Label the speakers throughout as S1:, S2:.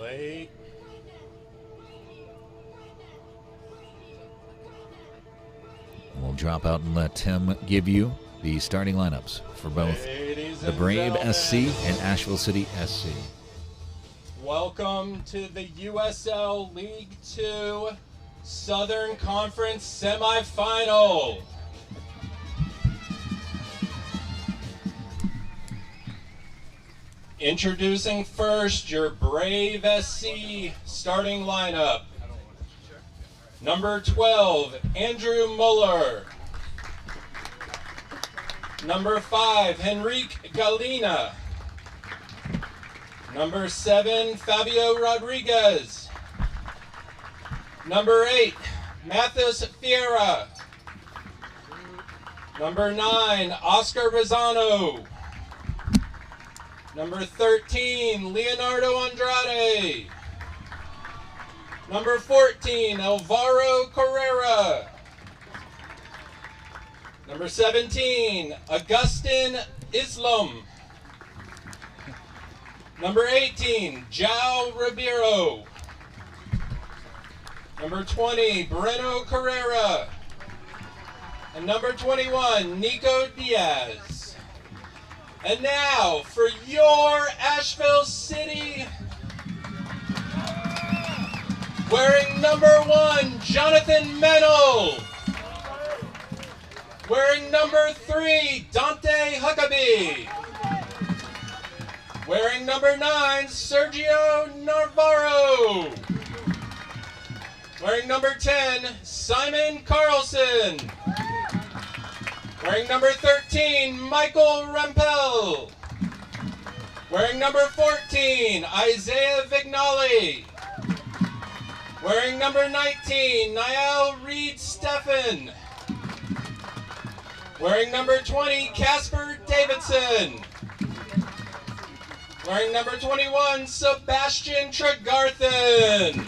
S1: Play.
S2: We'll drop out and let Tim give you the starting lineups for both the Brave SC and Asheville City SC.
S1: Welcome to the USL League 2 Southern Conference semifinal. Introducing first your Brave SC starting lineup. Number 12, Andrew Muller. Number 5, Henrique Galina. Number 7, Fabio Rodriguez. Number 8, Mathis Fiera. Number 9, Oscar Rosano. Number 13, Leonardo Andrade. Number 14, Alvaro Carrera. Number 17, Agustin Islam. Number 18, João Ribeiro. Number 20, Breno Carrera. And number 21, Nico Diaz. And now, for your Asheville City, wearing number 1, Jonathan Mennel. Wearing number 3, Dante Huckabee. Wearing number 9, Sergio Navarro. Wearing number 10, Simon Carlson. Wearing number 13, Michael Rampel. Wearing number 14, Isaiah Vignali. Wearing number 19, Niall Reed-Steffen. Wearing number 20, Casper Davidson. Wearing number 21, Sebastian Tregarthen.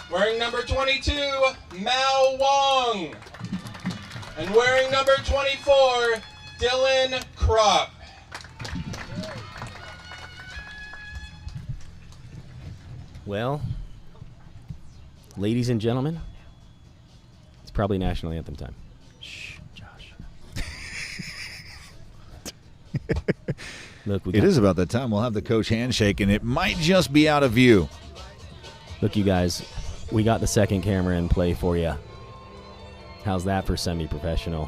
S1: Wearing number 22, Mao Wong. And wearing number 24, Dylan Kropp.
S3: Well, ladies and gentlemen, it's probably national anthem time. Shh, Josh. Look,
S2: It is about that time. We'll have the coach handshake, and it might just be out of view.
S3: Look, you guys, we got the second camera in play for you. How's that for semi-professional?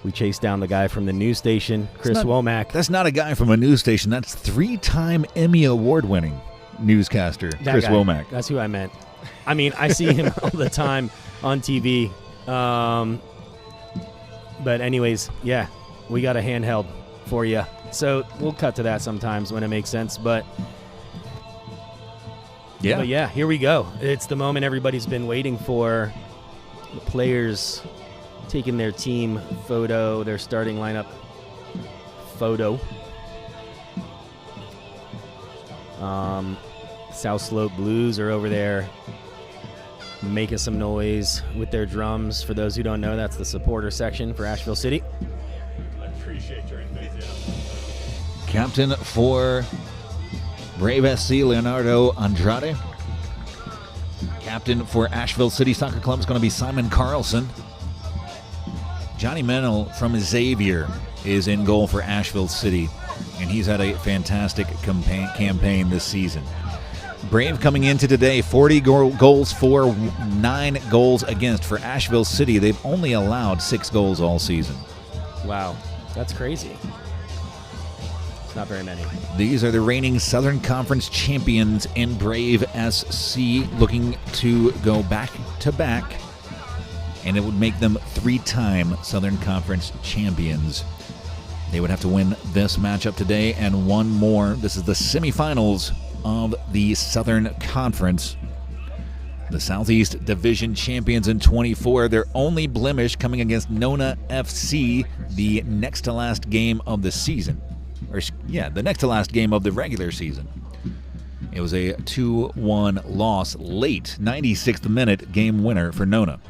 S3: We chased down the guy from the news station, Chris Womack.
S2: That's not a guy from a news station. That's 3-time Emmy Award-winning newscaster, Chris Womack.
S3: That's who I meant. I mean, I see him all the time on TV. But anyways, yeah, we got a handheld for you. So we'll cut to that sometimes when it makes sense. But yeah, here we go. It's the moment everybody's been waiting for. The players taking their team photo, their starting lineup photo. South Slope Blues are over there making some noise with their drums. For those who don't know, that's the supporter section for Asheville City.
S1: I appreciate your enthusiasm.
S2: Captain for Brave SC, Leonardo Andrade. Captain for Asheville City Soccer Club is going to be Simon Carlson. Johnny Mennel from Xavier is in goal for Asheville City, and he's had a fantastic campaign this season. Brave coming into today, 40 goals for, 9 goals against. For Asheville City, they've only allowed 6 goals all season.
S3: Wow, that's crazy. It's not very many.
S2: These are the reigning Southern Conference champions in Brave SC, looking to go back-to-back, and it would make them 3-time Southern Conference champions. They would have to win this matchup today and one more. This is the semifinals of the Southern Conference. The Southeast Division champions in 24. Their only blemish coming against Nona FC, the next-to-last game of the season. The next to last game of the regular season. It was a 2-1 loss late, 96th minute game winner for Nona.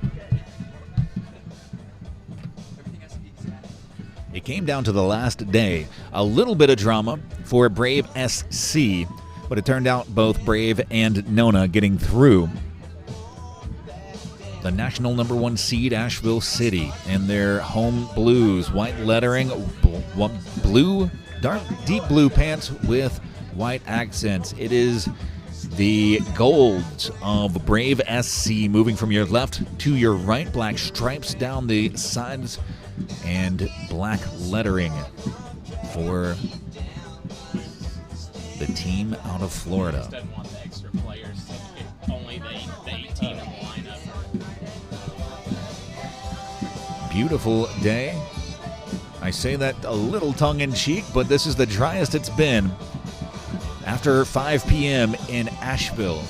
S2: It came down to the last day. A little bit of drama for Brave SC, but it turned out both Brave and Nona getting through. The national #1 seed, Asheville City, and their home blues, white lettering, blue, dark, deep blue pants with white accents. It is the golds of Brave SC moving from your left to your right. Black stripes down the sides and black lettering for the team out of Florida.
S4: Doesn't want the extra players. Only the 18 in the lineup.
S2: Beautiful day. I say that a little tongue-in-cheek, but this is the driest it's been after 5 p.m. in Asheville.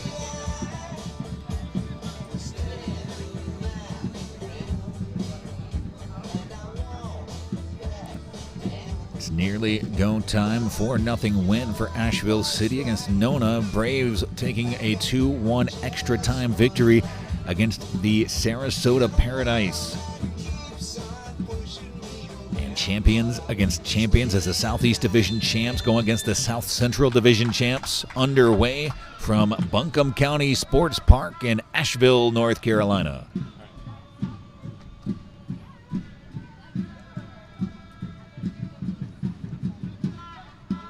S2: It's nearly go time. 4-0 win for Asheville City against Nona. Braves taking a 2-1 extra time victory against the Sarasota Paradise. Champions against champions as the Southeast Division champs go against the South Central Division champs, underway from Buncombe County Sports Park in Asheville, North Carolina.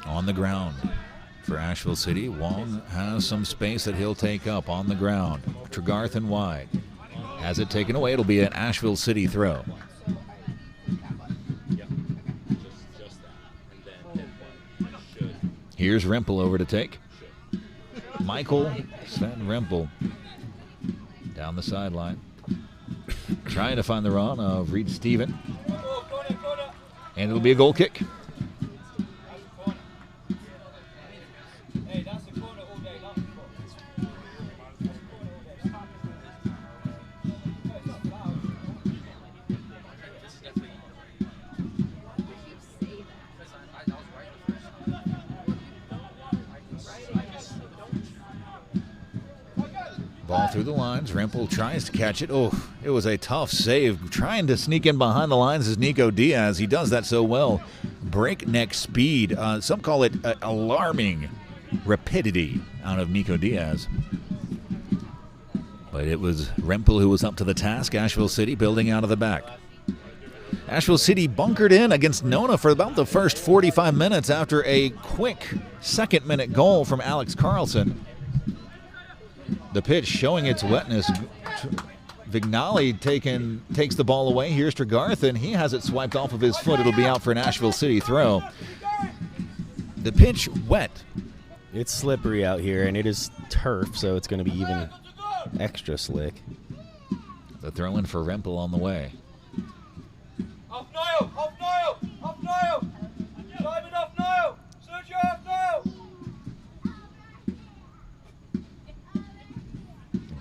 S2: On the ground for Asheville City, Wong has some space that he'll take up on the ground. Tregarthen wide. Has it taken away. It'll be an Asheville City throw. Here's Rempel over to take. Michael Sven Rempel down the sideline. Trying to find the run of Reed Steven. And it'll be a goal kick. Ball through the lines. Rempel tries to catch it. Oh, it was a tough save. Trying to sneak in behind the lines is Nico Diaz. He does that so well. Breakneck speed. Some call it alarming rapidity out of Nico Diaz. But it was Rempel who was up to the task. Asheville City building out of the back. Asheville City bunkered in against Nona for about the first 45 minutes after a quick second-minute goal from Alex Carlson. The pitch showing its wetness. Vignali takes the ball away. Here's Tregarthen. He has it swiped off of his foot. It'll be out for an Asheville City throw. The pitch wet.
S3: It's slippery out here, and it is turf, so it's going to be even extra slick.
S2: The throw in for Rempel on the way.
S1: Off Niall! Off Niall! Off Niall! Simon off Niall! Sergio off Niall!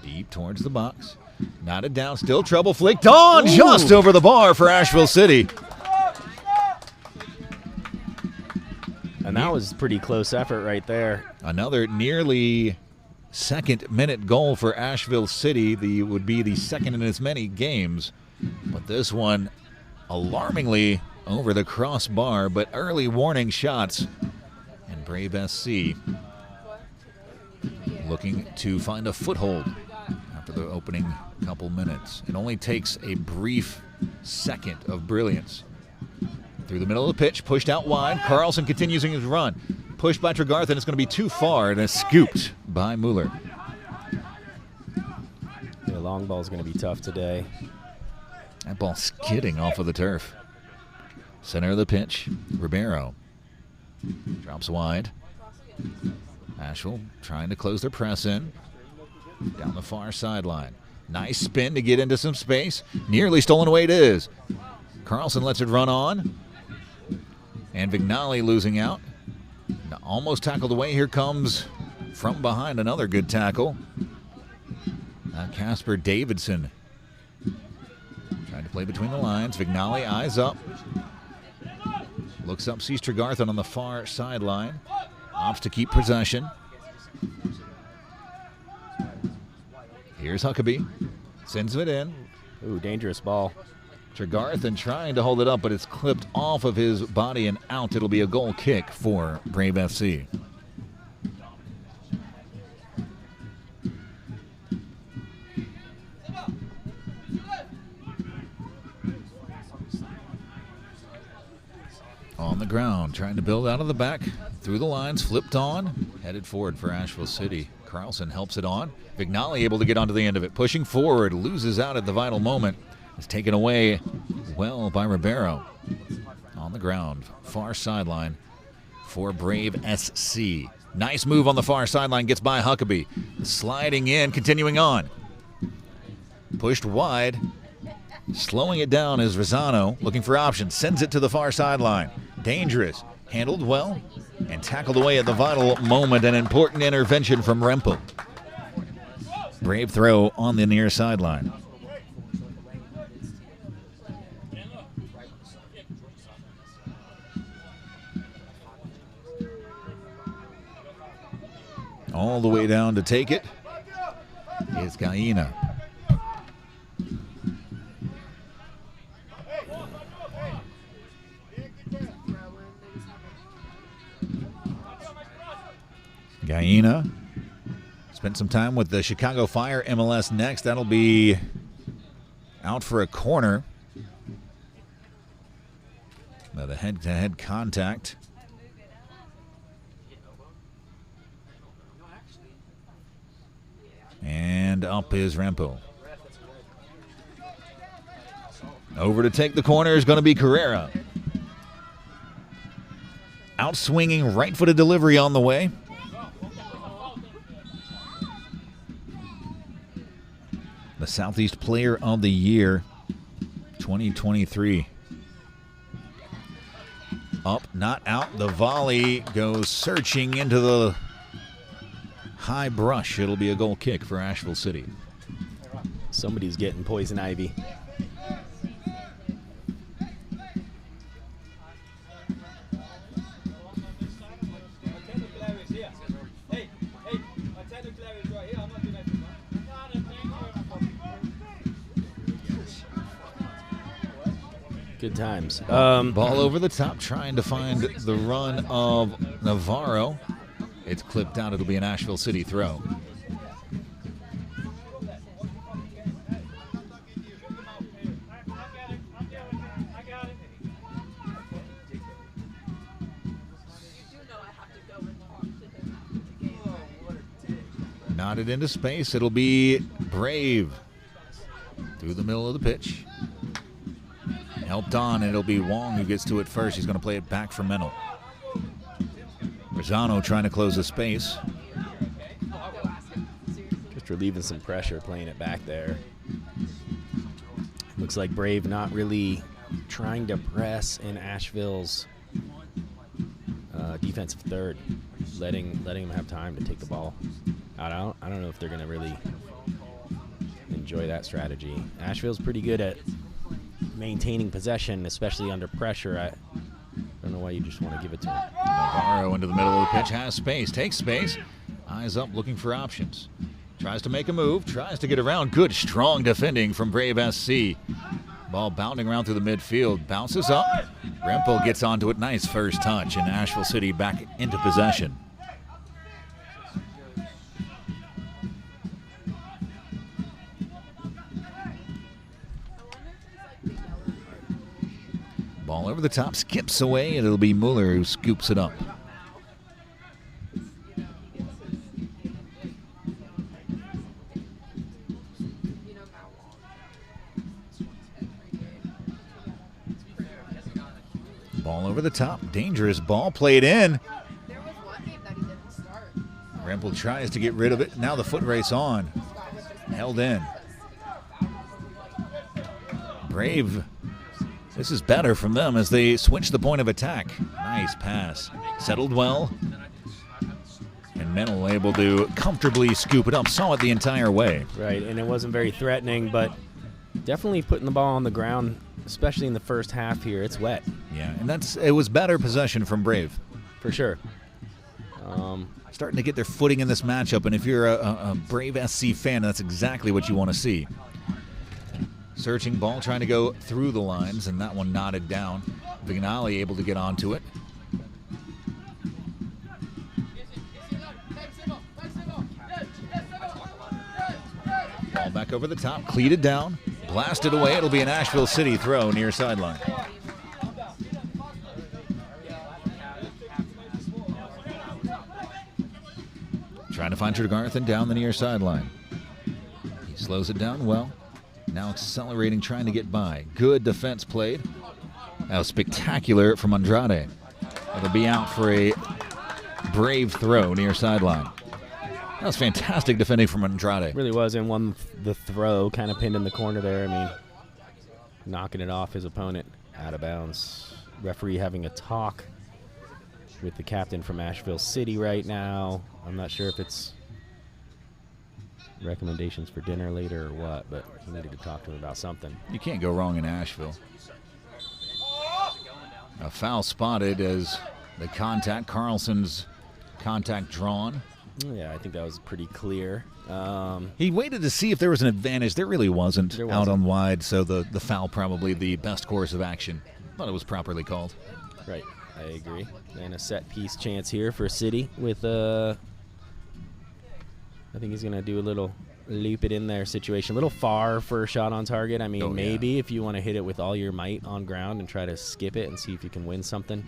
S2: Deep towards the box. Knotted down, still trouble flicked on, just over the bar for Asheville City.
S3: And that was pretty close effort right there.
S2: Another nearly second-minute goal for Asheville City. Would be the second in as many games. But this one alarmingly over the crossbar, but early warning shots. And Brave SC looking to find a foothold after the opening couple minutes. It only takes a brief second of brilliance. Through the middle of the pitch, pushed out wide. Carlson continues his run. Pushed by Tregarthen. It's going to be too far, and it's scooped by Mueller.
S3: The long ball is going to be tough today.
S2: That ball skidding off of the turf. Center of the pitch, Ribeiro. Drops wide. Asheville trying to close their press in. Down the far sideline. Nice spin to get into some space. Nearly stolen away it is. Carlson lets it run on. And Vignali losing out. Almost tackled away. Here comes from behind another good tackle. Casper Davidson. Trying to play between the lines. Vignali eyes up. Looks up, sees Tregarthen on the far sideline. Opts to keep possession. Here's Huckabee. Sends it in.
S3: Ooh, dangerous ball.
S2: Tregarthen trying to hold it up, but it's clipped off of his body and out. It'll be a goal kick for Brave FC. the ground, trying to build out of the back, through the lines, flipped on, headed forward for Asheville City. Carlson helps it on. Vignali able to get onto the end of it, pushing forward, loses out at the vital moment. It's taken away well by Ribeiro. On the ground, far sideline for Brave SC. Nice move on the far sideline, gets by Huckabee. Sliding in, continuing on. Pushed wide. Slowing it down is Rosano, looking for options, sends it to the far sideline. Dangerous, handled well, and tackled away at the vital moment. An important intervention from Rempel. Brave throw on the near sideline. All the way down to take it is Gaina. Gaina spent some time with the Chicago Fire MLS next. That'll be out for a corner. The head-to-head contact. And up is Rampo. Over to take the corner is going to be Carrera. Outswinging right-footed delivery on the way. The Southeast Player of the Year 2023. Up, not out. The volley goes searching into the high brush. It'll be a goal kick for Asheville City.
S3: Somebody's getting poison ivy. Good times.
S2: Ball over the top, trying to find the run of Navarro. It's clipped out. It'll be an Asheville City throw. Nodded into space. It'll be Brave through the middle of the pitch. Helped on. It'll be Wong who gets to it first. He's going to play it back for Mennel. Rosano trying to close the space.
S3: Just relieving some pressure playing it back there. Looks like Brave not really trying to press in Asheville's defensive third, letting him have time to take the ball out. I don't know if they're going to really enjoy that strategy. Asheville's pretty good at maintaining possession, especially under pressure. I don't know why you just want to give it to him.
S2: Navarro into the middle of the pitch, has space, takes space, eyes up, looking for options. Tries to make a move, tries to get around. Good, strong defending from Brave SC. Ball bounding around through the midfield, bounces up. Rempel gets onto it, nice first touch, and Asheville City back into possession. Ball over the top, skips away, and it'll be Mueller who scoops it up. Ball over the top, dangerous ball played in. Rempel tries to get rid of it. Now the foot race on. Held in. Brave. This is better from them as they switch the point of attack. Nice pass. Settled well. And Mennel able to comfortably scoop it up. Saw it the entire way.
S3: Right, and it wasn't very threatening, but definitely putting the ball on the ground, especially in the first half here. It's wet.
S2: Yeah, and it was better possession from Brave.
S3: For sure.
S2: Starting to get their footing in this matchup, and if you're a Brave SC fan, that's exactly what you want to see. Searching ball, trying to go through the lines, and that one knotted down. Vignali able to get onto it. Ball back over the top, cleated down, blasted away. It'll be an Asheville City throw near sideline. Trying to find Tregarthen down the near sideline. He slows it down well. Now accelerating, trying to get by. Good defense played. That was spectacular from Andrade. It'll be out for a Brave throw near sideline. That was fantastic defending from Andrade.
S3: It really was, and won the throw, kind of pinned in the corner there. I mean, knocking it off his opponent out of bounds. Referee having a talk with the captain from Asheville City right now. I'm not sure if it's recommendations for dinner later or what, but he needed to talk to him about something.
S2: You can't go wrong in Asheville. A foul spotted as the contact, Carlson's contact drawn.
S3: Yeah, I think that was pretty clear.
S2: He waited to see if there was an advantage. There really wasn't.
S3: There
S2: out
S3: wasn't.
S2: on wide, so the foul probably the best course of action. Thought it was properly called.
S3: Right, I agree. And a set piece chance here for City with I think he's going to do a little loop it in there situation. A little far for a shot on target. I mean, maybe if you want to hit it with all your might on ground and try to skip it and see if you can win something.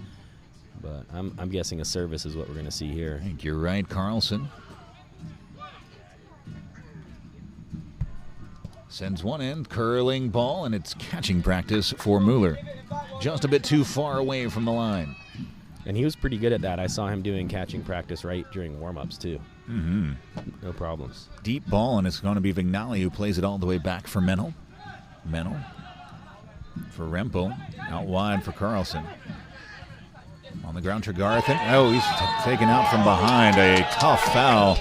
S3: But I'm guessing a service is what we're going to see here.
S2: I think you're right, Carlson. Sends one in, curling ball, and it's catching practice for Mueller. Just a bit too far away from the line.
S3: And he was pretty good at that. I saw him doing catching practice right during warm-ups, too.
S2: Mm-hmm.
S3: No problems.
S2: Deep ball, and it's going to be Vignali who plays it all the way back for Menel. Menel for Rempel. Out wide for Carlson. On the ground, Tregarthen. Oh, he's taken out from behind. A tough foul.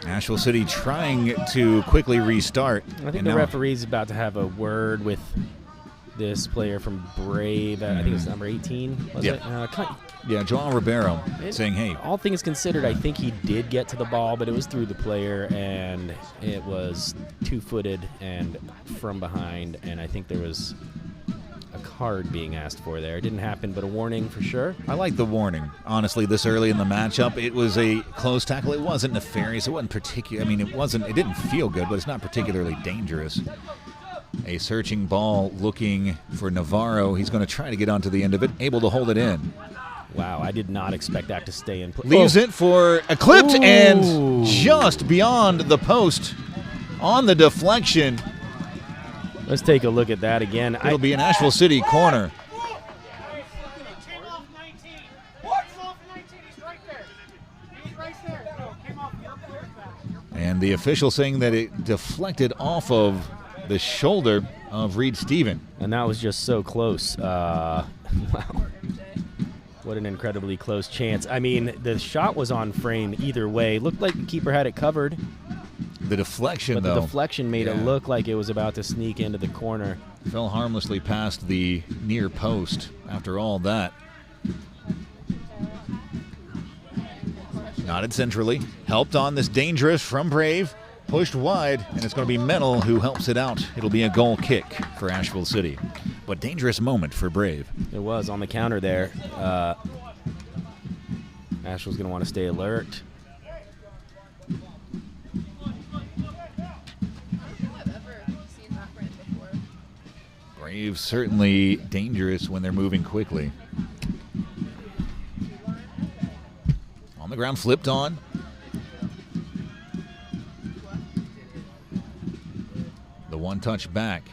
S2: Asheville City trying to quickly restart.
S3: I think the referee's about to have a word with this player from Brave. I think it was number 18, was it?
S2: Yeah, Joao Ribeiro saying, hey.
S3: All things considered, I think he did get to the ball, but it was through the player, and it was two-footed and from behind, and I think there was a card being asked for there. It didn't happen, but a warning for sure.
S2: I like the warning. Honestly, this early in the matchup, it was a close tackle. It wasn't nefarious. It wasn't particular. I mean, it didn't feel good, but it's not particularly dangerous. A searching ball looking for Navarro. He's going to try to get onto the end of it, able to hold it in.
S3: Wow, I did not expect that to stay in.
S2: Leaves it for a clipped and just beyond the post on the deflection.
S3: Let's take a look at that again.
S2: It'll be an Asheville City corner. And the official saying that it deflected off of the shoulder of Reed Stephen.
S3: And that was just so close. Wow. What an incredibly close chance. I mean, the shot was on frame either way. Looked like the keeper had it covered.
S2: The deflection,
S3: but
S2: though.
S3: The deflection made it look like it was about to sneak into the corner.
S2: Fell harmlessly past the near post after all that. Knotted centrally. Helped on this dangerous from Brave. Pushed wide, and it's going to be Menel who helps it out. It'll be a goal kick for Asheville City. But dangerous moment for Brave.
S3: It was on the counter there. Asheville's going to want to stay alert.
S2: Brave certainly dangerous when they're moving quickly. On the ground, flipped on. The one touch back.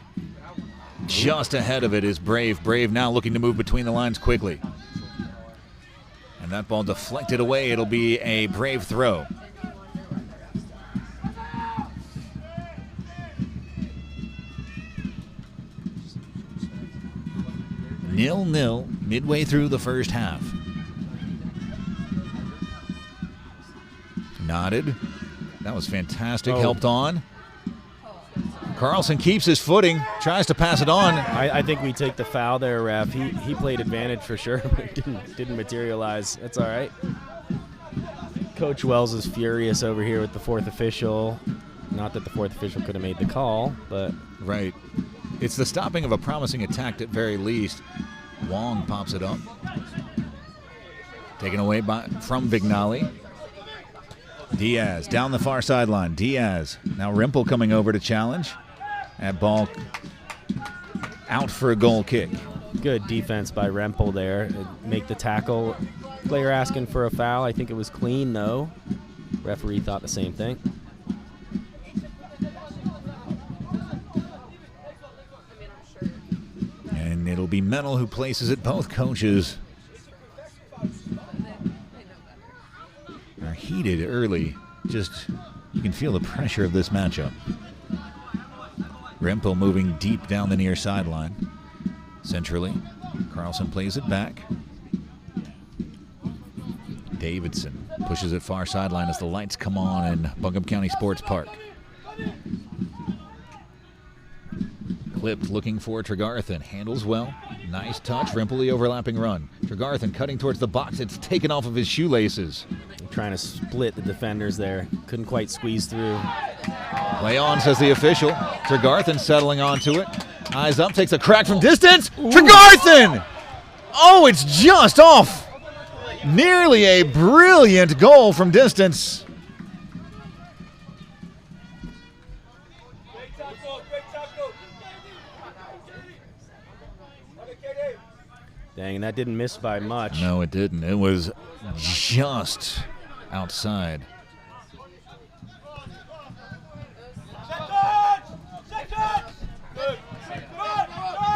S2: Just ahead of it is Brave. Brave now looking to move between the lines quickly. And that ball deflected away. It'll be a Brave throw. Nil-nil midway through the first half. Nodded. That was fantastic. Helped on. Carlson keeps his footing, tries to pass it on.
S3: I think we take the foul there, ref. He played advantage for sure, but didn't materialize. That's all right. Coach Wells is furious over here with the fourth official. Not that the fourth official could have made the call, but...
S2: Right. It's the stopping of a promising attack at very least. Wong pops it up. Taken away from Vignali. Diaz down the far sideline. Diaz. Now Rempel coming over to challenge. That ball out for a goal kick.
S3: Good defense by Rempel there. Make the tackle. Player asking for a foul. I think it was clean, though. Referee thought the same thing.
S2: And it'll be Mennel who places it. Both coaches are heated early. Just, you can feel the pressure of this matchup. Rempel moving deep down the near sideline. Centrally, Carlson plays it back. Davidson pushes it far sideline as the lights come on in Buncombe County Sports Park. Clipped, looking for Tregarthen. Handles well. Nice touch. Rempel the overlapping run. Tregarthen cutting towards the box. It's taken off of his shoelaces.
S3: Trying to split the defenders there. Couldn't quite squeeze through.
S2: Play on, says the official. Tregarthen settling onto it. Eyes up, takes a crack from distance. Ooh. Tregarthen! Oh, it's just off. Nearly a brilliant goal from distance.
S3: Dang, and that didn't miss by much.
S2: No, it didn't. It was just outside.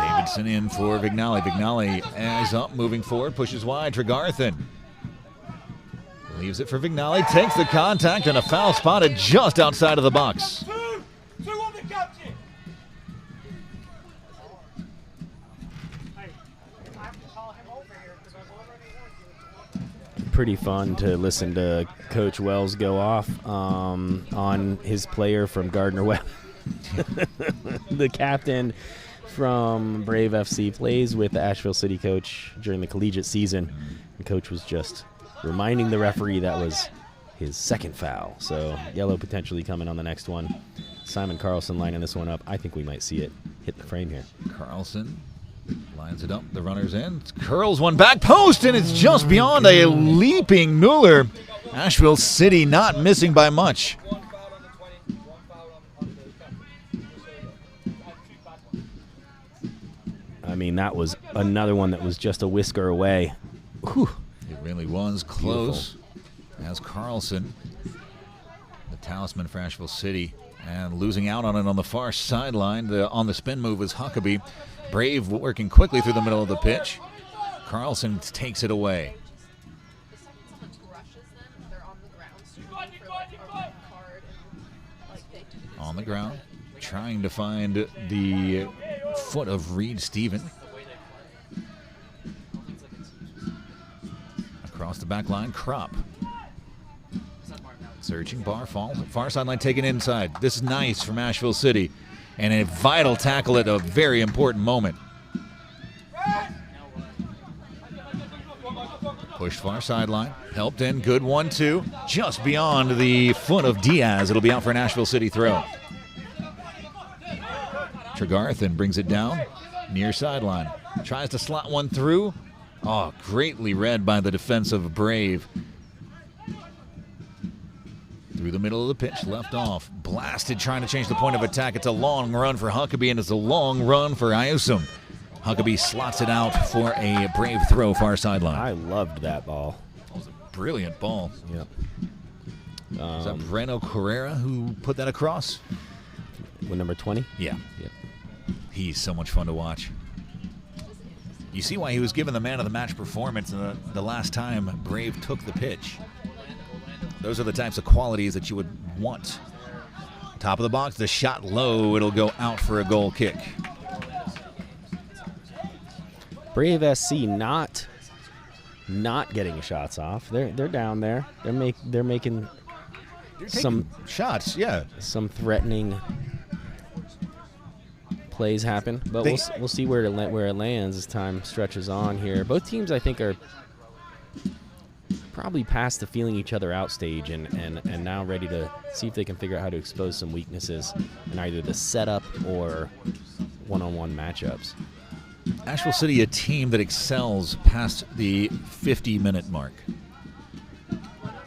S2: Davidson in for Vignali. Vignali eyes up, moving forward, pushes wide. Tregarthen leaves it for Vignali, takes the contact, and a foul spotted just outside of the box.
S1: Two on the captain.
S3: Pretty fun to listen to Coach Wells go off on his player from Gardner-Webb. The captain from Brave FC plays with the Asheville City coach during the collegiate season. The coach was just reminding the referee that was his second foul. So yellow potentially coming on the next one. Simon Carlson lining this one up. I think we might see it hit the frame here.
S2: Carlson lines it up. The runner's in. Curls one back post, and it's just beyond a leaping Mueller. Asheville City not missing by much.
S3: I mean, that was another one that was just a whisker away. Whew.
S2: It really was close. Beautiful. As Carlson, the talisman for Asheville City, and losing out on it on the far sideline. On the spin move was Huckabee. Brave working quickly through the middle of the pitch. Carlson takes it away. On the ground, trying to find the foot of Reed Stephen. Across the back line, Kropp. Searching, bar falls. Far sideline taken inside. This is nice from Asheville City. And a vital tackle at a very important moment. Pushed far sideline. Helped in. Good 1-2. Just beyond the foot of Diaz. It'll be out for an Asheville City throw. Tregarthen brings it down. Near sideline. Tries to slot one through. Oh, greatly read by the defense of Brave. Through the middle of the pitch, left off. Blasted, trying to change the point of attack. It's a long run for Huckabee, and it's a long run for Iusum. Huckabee slots it out for a Brave throw far sideline.
S3: I loved that ball.
S2: That was a brilliant ball.
S3: Yep.
S2: Is that Breno Carrera who put that across?
S3: With number 20?
S2: Yeah.
S3: Yep.
S2: He's so much fun to watch. You see why he was given the man of the match performance the last time Brave took the pitch. Those are the types of qualities that you would want. Top of the box, the shot low. It'll go out for a goal kick.
S3: Brave SC not getting shots off. They're down there. They're making some
S2: shots. Yeah,
S3: some threatening plays happen. But we'll see where it lands as time stretches on here. Both teams, I think, are probably past the feeling each other out stage and now ready to see if they can figure out how to expose some weaknesses in either the setup or one-on-one matchups.
S2: Asheville City, a team that excels past the 50-minute mark.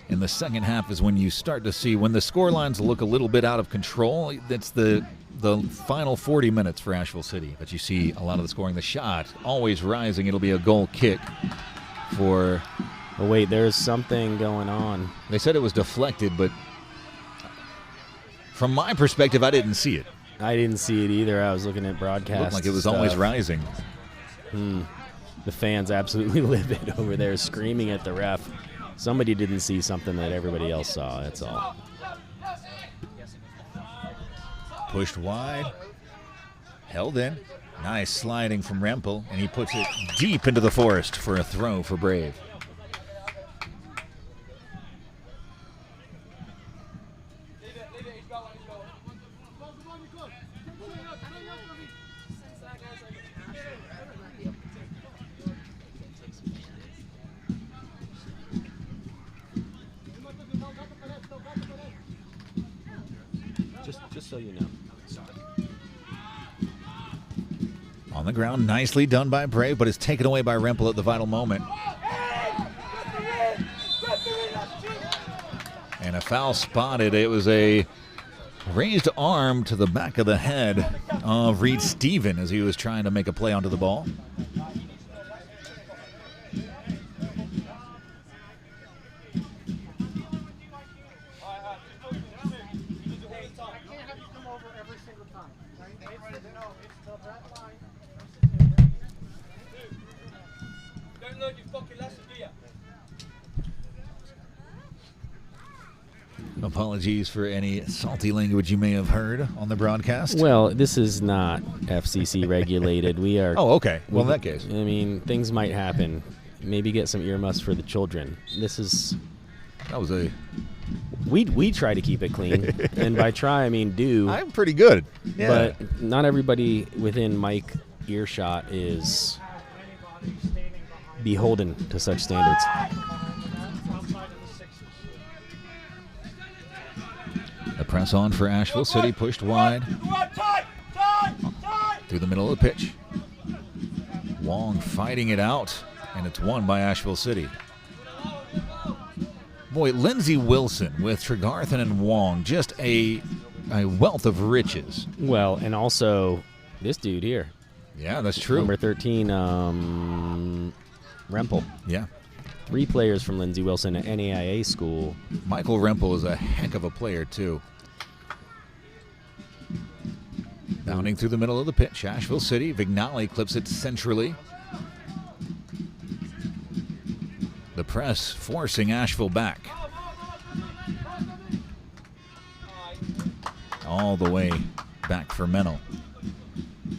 S2: In the second half is when you start to see when the score lines look a little bit out of control. That's the the final 40 minutes for Asheville City. But you see a lot of the scoring. The shot always rising. It'll be a goal kick for...
S3: Oh, wait, there's something going on.
S2: They said it was deflected, but from my perspective, I didn't see it.
S3: I didn't see it either. I was looking at broadcast.
S2: It looked like it was
S3: stuff.
S2: always rising.
S3: The fans absolutely livid over there, screaming at the ref. Somebody didn't see something that everybody else saw, that's all.
S2: Pushed wide. Held in. Nice sliding from Rempel, and he puts it deep into the forest for a throw for Brave.
S3: Just so you know.
S2: On the ground, nicely done by Brave, but it's taken away by Rempel at the vital moment. And a foul spotted. It was a raised arm to the back of the head of Reed Stephen as he was trying to make a play onto the ball. Apologies for any salty language you may have heard on the broadcast.
S3: Well, this is not FCC regulated. We are.
S2: Oh, okay. Well, in that case.
S3: I mean, things might happen. Maybe get some earmuffs for the children. This is.
S2: That was a...
S3: We try to keep it clean. And by try, I mean do.
S2: I'm pretty good. Yeah.
S3: But not everybody within mic earshot is beholden to such standards.
S2: The press on for Asheville City, pushed wide. Through the middle of the pitch. Wong fighting it out, and it's won by Asheville City. Boy, Lindsey Wilson with Tregarthen and Wong, just a wealth of riches.
S3: Well, and also this dude here.
S2: Yeah, that's true.
S3: Number 13, Rempel.
S2: Yeah.
S3: 3 players from Lindsey Wilson at NAIA school.
S2: Michael Rempel is a heck of a player, too. Bounding through the middle of the pitch, Asheville City. Vignali clips it centrally. The press forcing Asheville back. All the way back for Mennel.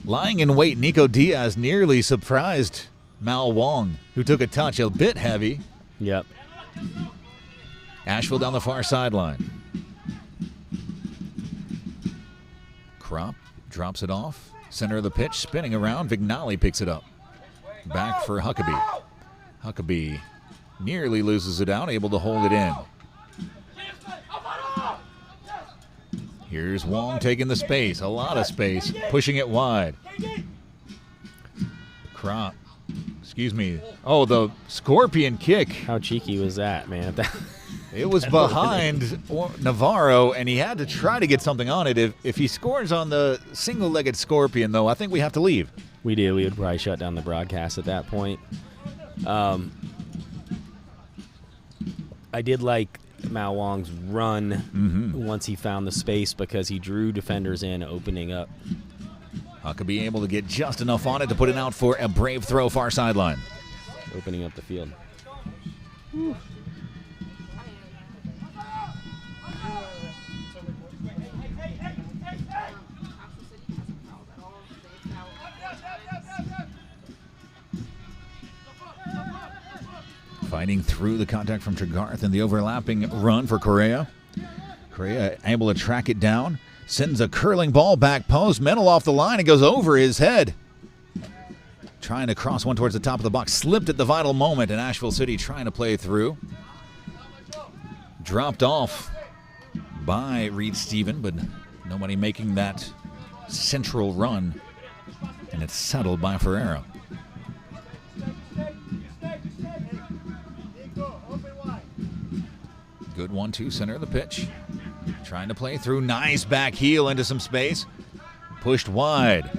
S2: Lying in wait, Nico Diaz nearly surprised Mal Wong, who took a touch a bit heavy.
S3: Yep.
S2: Asheville down the far sideline. Kropp drops it off. Center of the pitch, spinning around. Vignali picks it up. Back for Huckabee. Huckabee nearly loses it out, able to hold it in. Here's Wong taking the space, a lot of space, pushing it wide. Kropp. Excuse me. Oh, the scorpion kick.
S3: How cheeky was that, man?
S2: It was behind Navarro, and he had to try to get something on it. If he scores on the single-legged scorpion, though, I think we have to leave.
S3: We do. We would probably shut down the broadcast at that point. I did like Mal Wong's run once he found the space because he drew defenders in, opening up.
S2: Huckabee able to get just enough on it to put it out for a Brave throw far sideline.
S3: Opening up the field.
S2: Whew. Fighting through the contact from Tregarth and the overlapping run for Correa. Correa able to track it down. Sends a curling ball back post. Mennel off the line. It goes over his head. Trying to cross one towards the top of the box. Slipped at the vital moment, and Asheville City trying to play through. Dropped off by Reed Stephen, but nobody making that central run. And it's settled by Ferreira. Good 1-2 center of the pitch. Trying to play through. Nice back heel into some space. Pushed wide.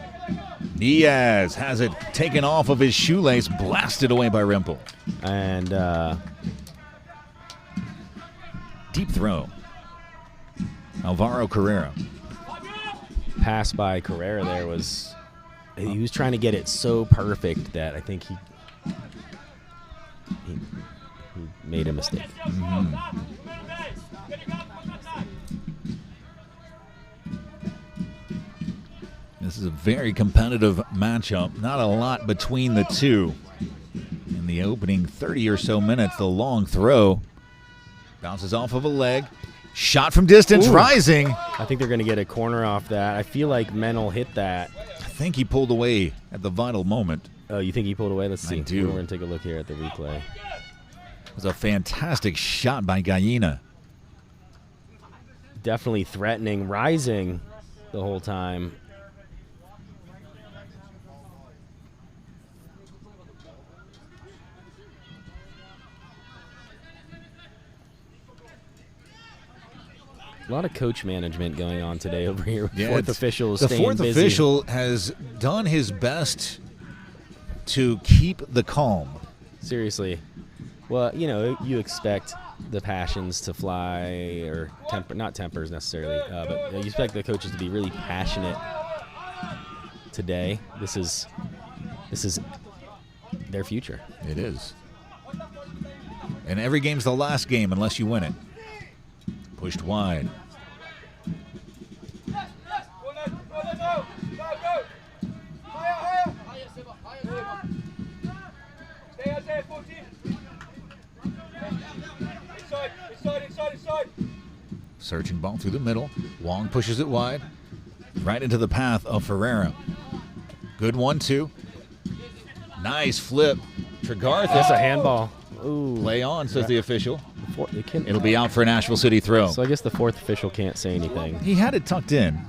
S2: Diaz has it taken off of his shoelace, blasted away by Rimple.
S3: And
S2: deep throw. Alvaro Carrera.
S3: Pass by Carrera there was, he was trying to get it so perfect that I think he made a mistake.
S2: This is a very competitive matchup. Not a lot between the two. In the opening 30 or so minutes, the long throw bounces off of a leg. Shot from distance,
S3: Ooh.
S2: rising.
S3: I think they're going to get a corner off that. I feel like Men will hit that.
S2: I think he pulled away at the vital moment.
S3: Oh, you think he pulled away? Let's see.
S2: I do.
S3: We're going to take a look here at the replay.
S2: It was a fantastic shot by Gallina.
S3: Definitely threatening, rising the whole time. A lot of coach management going on today over here. With fourth official is
S2: the
S3: staying
S2: fourth
S3: busy.
S2: official has done his best to keep the calm.
S3: Seriously. Well, you know, you expect the passions to fly, or not tempers necessarily, but you expect the coaches to be really passionate today. This is their future.
S2: It is. And every game's the last game unless you win it. Pushed wide. Searching ball through the middle. Wong pushes it wide. Right into the path of Ferreira. Good 1-2. Nice flip. Tregartha.
S3: That's a handball. Ooh.
S2: Play on, says the official.
S3: It
S2: It'll be out for an Asheville City throw.
S3: So I guess the fourth official can't say anything.
S2: He had it tucked in.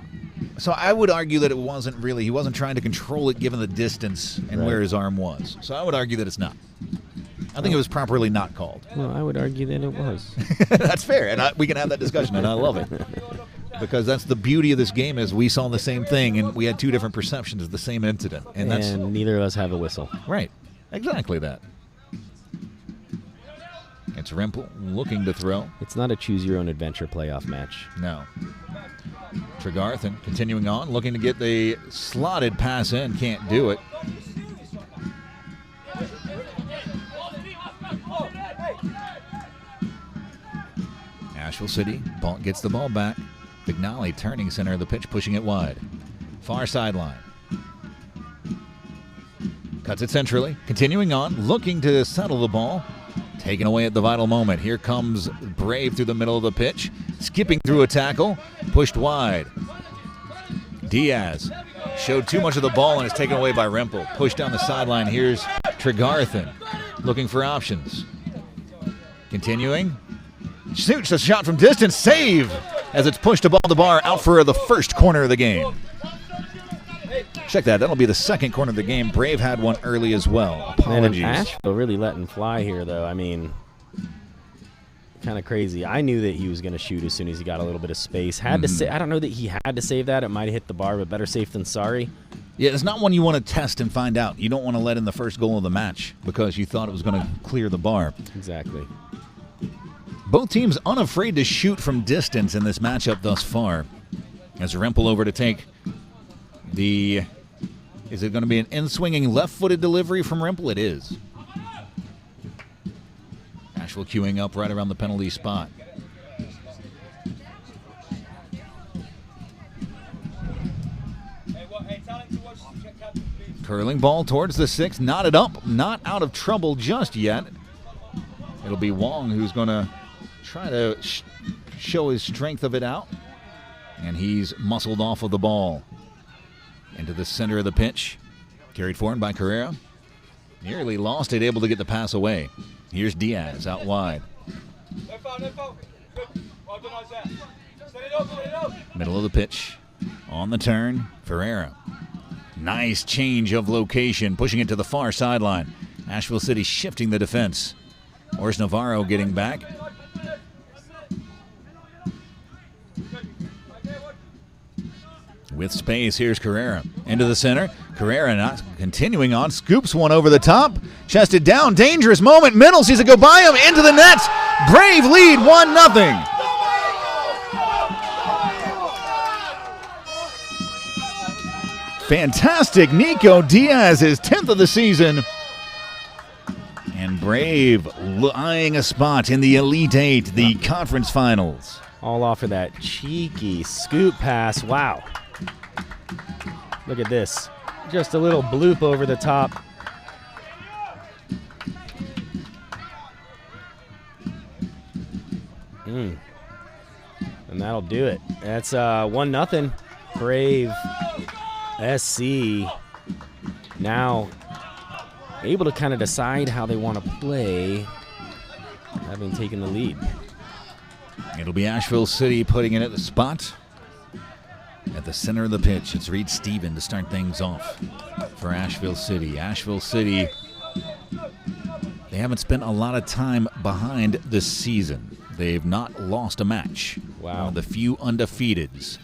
S2: So I would argue that it wasn't really, he wasn't trying to control it given the distance and where his arm was. So I would argue that it's not. I think it was properly not called.
S3: Well, I would argue that it was.
S2: That's fair, and we can have that discussion, and I love it. Because that's the beauty of this game is we saw the same thing, and we had two different perceptions of the same incident. And
S3: neither of us have a whistle.
S2: Right. Exactly that. It's Rimple looking to throw.
S3: It's not a choose-your-own-adventure playoff match.
S2: No. Tregartha continuing on, looking to get the slotted pass in. Can't do it. Asheville City gets the ball back. Vignali turning center of the pitch, pushing it wide. Far sideline. Cuts it centrally. Continuing on, looking to settle the ball. Taken away at the vital moment. Here comes Brave through the middle of the pitch. Skipping through a tackle. Pushed wide. Diaz showed too much of the ball and is taken away by Rimple. Pushed down the sideline. Here's Tregartha looking for options. Continuing. Shoots a shot from distance. Save as it's pushed above the bar out for the first corner of the game. Check that. That'll be the second corner of the game. Brave had one early as well. Apologies.
S3: And Asheville really letting fly here, though. I mean, kind of crazy. I knew that he was going to shoot as soon as he got a little bit of space. Had to say, I don't know that he had to save that. It might have hit the bar, but better safe than sorry.
S2: Yeah, it's not one you want to test and find out. You don't want to let in the first goal of the match because you thought it was going to clear the bar.
S3: Exactly.
S2: Both teams unafraid to shoot from distance in this matchup thus far. As Rimple over to take the... Is it going to be an in-swinging left-footed delivery from Rimple? It is. Asheville queuing up right around the penalty spot. Curling ball towards the 6. Knotted up. Not out of trouble just yet. It'll be Wong who's going to try to show his strength of it out. And he's muscled off of the ball. Into the center of the pitch. Carried forward by Carrera. Nearly lost it, able to get the pass away. Here's Diaz out wide. Middle of the pitch. On the turn, Ferreira. Nice change of location, pushing it to the far sideline. Asheville City shifting the defense. Oris Navarro getting back. with space. Here's Carrera into the center. Carrera not continuing on, scoops one over the top, chested down, dangerous moment. Middle sees it go by him, into the net. Brave lead 1-0. Fantastic Nico Diaz, his 10th of the season. And Brave eyeing a spot in the Elite Eight, the conference finals.
S3: All off of that cheeky scoop pass. Wow. Look at this. Just a little bloop over the top. And that'll do it. That's 1-0. Brave SC now able to kind of decide how they want to play, having taken the lead.
S2: It'll be Asheville City putting it at the spot. At the center of the pitch, it's Reed Steven to start things off for Asheville City. Asheville City, they haven't spent a lot of time behind this season. They've not lost a match.
S3: Wow.
S2: One of the few undefeateds.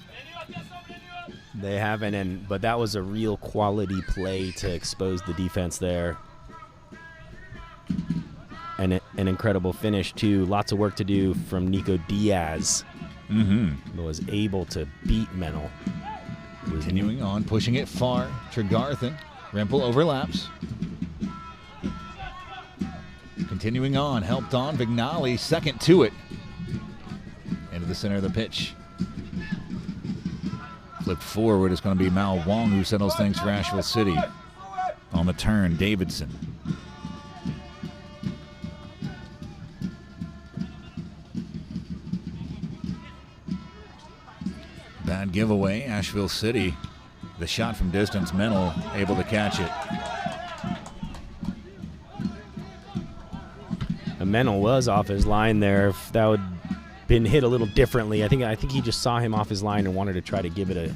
S3: They haven't, but that was a real quality play to expose the defense there. And an incredible finish, too. Lots of work to do from Nico Diaz. Was able to beat Menel.
S2: Continuing on, pushing it far. Tregarthen. Rempel overlaps. Continuing on, helped on. Vignali second to it. Into the center of the pitch. Flipped forward is going to be Mao Wong, who settles things for Asheville City. On the turn, Davidson. Bad giveaway, Asheville City. The shot from distance, Menel able to catch it.
S3: Menel was off his line there. If that would been hit a little differently, I think he just saw him off his line and wanted to try to give it a.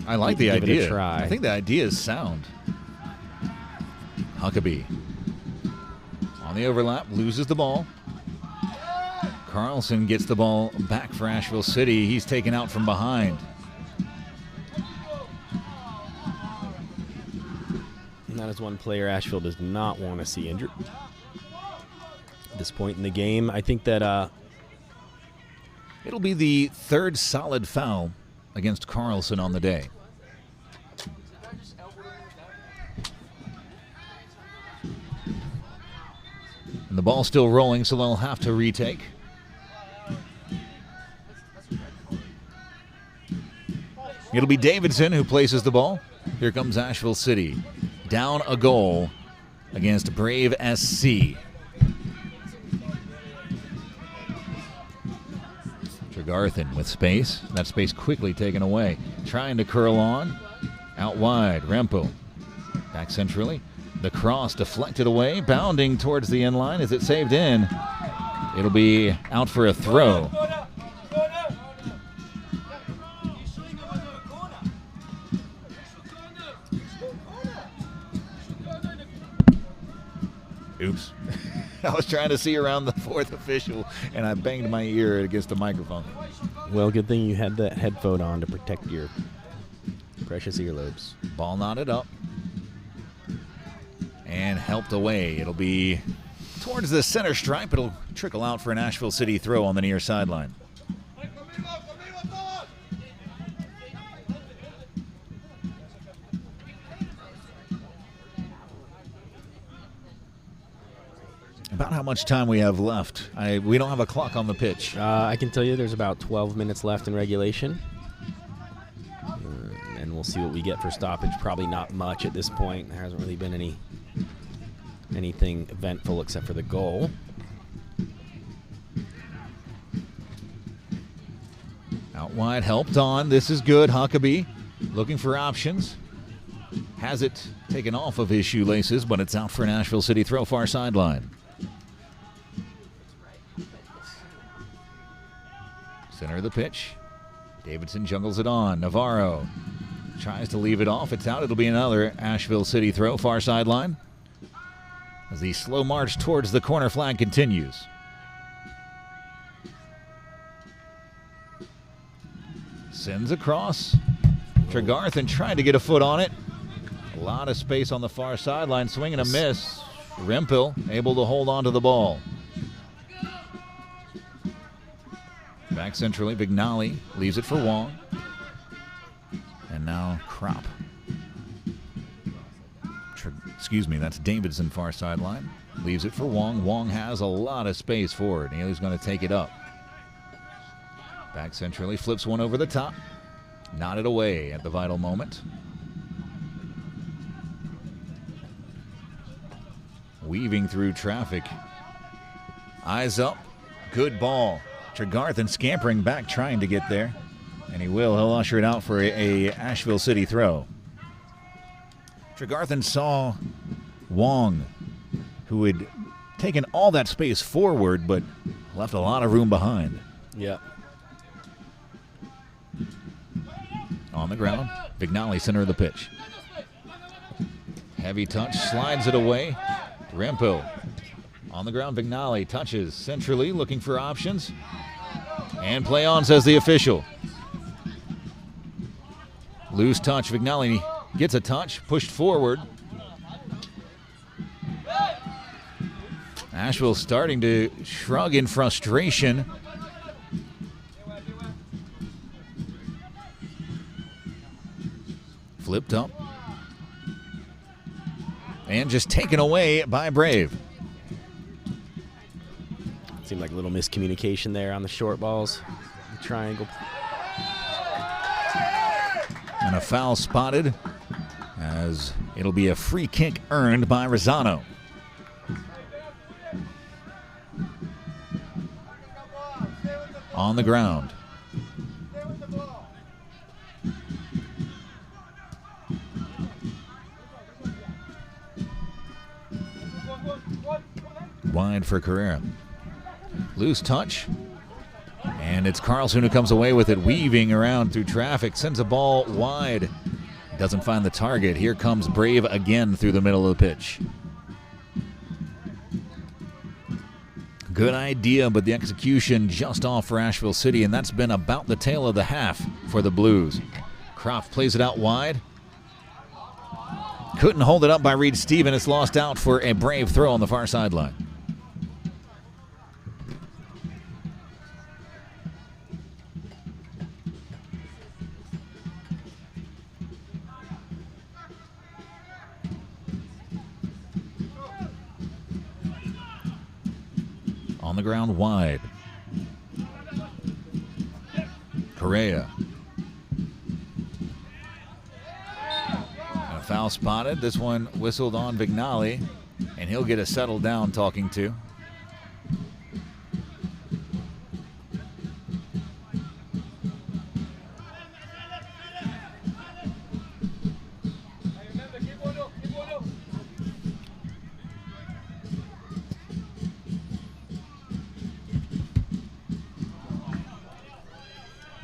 S2: I like the idea.
S3: Give it a try.
S2: I think the idea is sound. Huckabee on the overlap, loses the ball. Carlson gets the ball back for Asheville City. He's taken out from behind.
S3: And that is one player Asheville does not want to see injured at this point in the game. I think that
S2: it'll be the third solid foul against Carlson on the day. And the ball's still rolling, so they'll have to retake. It'll be Davidson who places the ball. Here comes Asheville City. Down a goal against Brave SC. Tregarthen with space. That space quickly taken away. Trying to curl on. Out wide. Rempo. Back centrally. The cross deflected away. Bounding towards the end line. Is it saved in? It'll be out for a throw. Oops. I was trying to see around the fourth official, and I banged my ear against the microphone.
S3: Well, good thing you had that headphone on to protect your precious earlobes.
S2: Ball knotted up and helped away. It'll be towards the center stripe. It'll trickle out for an Asheville City throw on the near sideline. About how much time we have left? We don't have a clock on the pitch.
S3: I can tell you there's about 12 minutes left in regulation. And we'll see what we get for stoppage. Probably not much at this point. There hasn't really been anything eventful except for the goal.
S2: Out wide, helped on. This is good. Huckabee looking for options. Has it taken off of his shoelaces, but it's out for an Asheville City throw far sideline. Center of the pitch. Davidson juggles it on. Navarro tries to leave it off. It's out. It'll be another Asheville City throw far sideline as the slow march towards the corner flag continues. Sends across. Tregarthen tried to get a foot on it. A lot of space on the far sideline. Swing and a miss. Rempel able to hold on to the ball. Back centrally, Vignali leaves it for Wong. And now Kropp. Excuse me, that's Davidson far sideline. Leaves it for Wong. Wong has a lot of space forward. He's going to take it up. Back centrally, flips one over the top. Nodded away at the vital moment. Weaving through traffic. Eyes up. Good ball. Tregarthen scampering back, trying to get there. And he will. He'll usher it out for a Asheville City throw. Tregarthen saw Wong, who had taken all that space forward, but left a lot of room behind.
S3: Yeah.
S2: On the ground, Vignali, center of the pitch. Heavy touch, slides it away. Rempel on the ground. Vignali touches centrally, looking for options. And play on, says the official. Loose touch. Vignali gets a touch, pushed forward. Asheville starting to shrug in frustration. Flipped up. And just taken away by Brave.
S3: Seemed like a little miscommunication there on the short balls. The triangle.
S2: And a foul spotted, as it'll be a free kick earned by Rosano. On the ground. Wide for Carrera. Loose touch. And it's Carlson who comes away with it, weaving around through traffic, sends a ball wide. Doesn't find the target. Here comes Brave again through the middle of the pitch. Good idea, but the execution just off for Asheville City, and that's been about the tail of the half for the Blues. Croft plays it out wide. Couldn't hold it up by Reed Steven. It's lost out for a Brave throw on the far sideline. On the ground wide. Correa. And a foul spotted. This one whistled on Vignali, and he'll get a settle down talking to.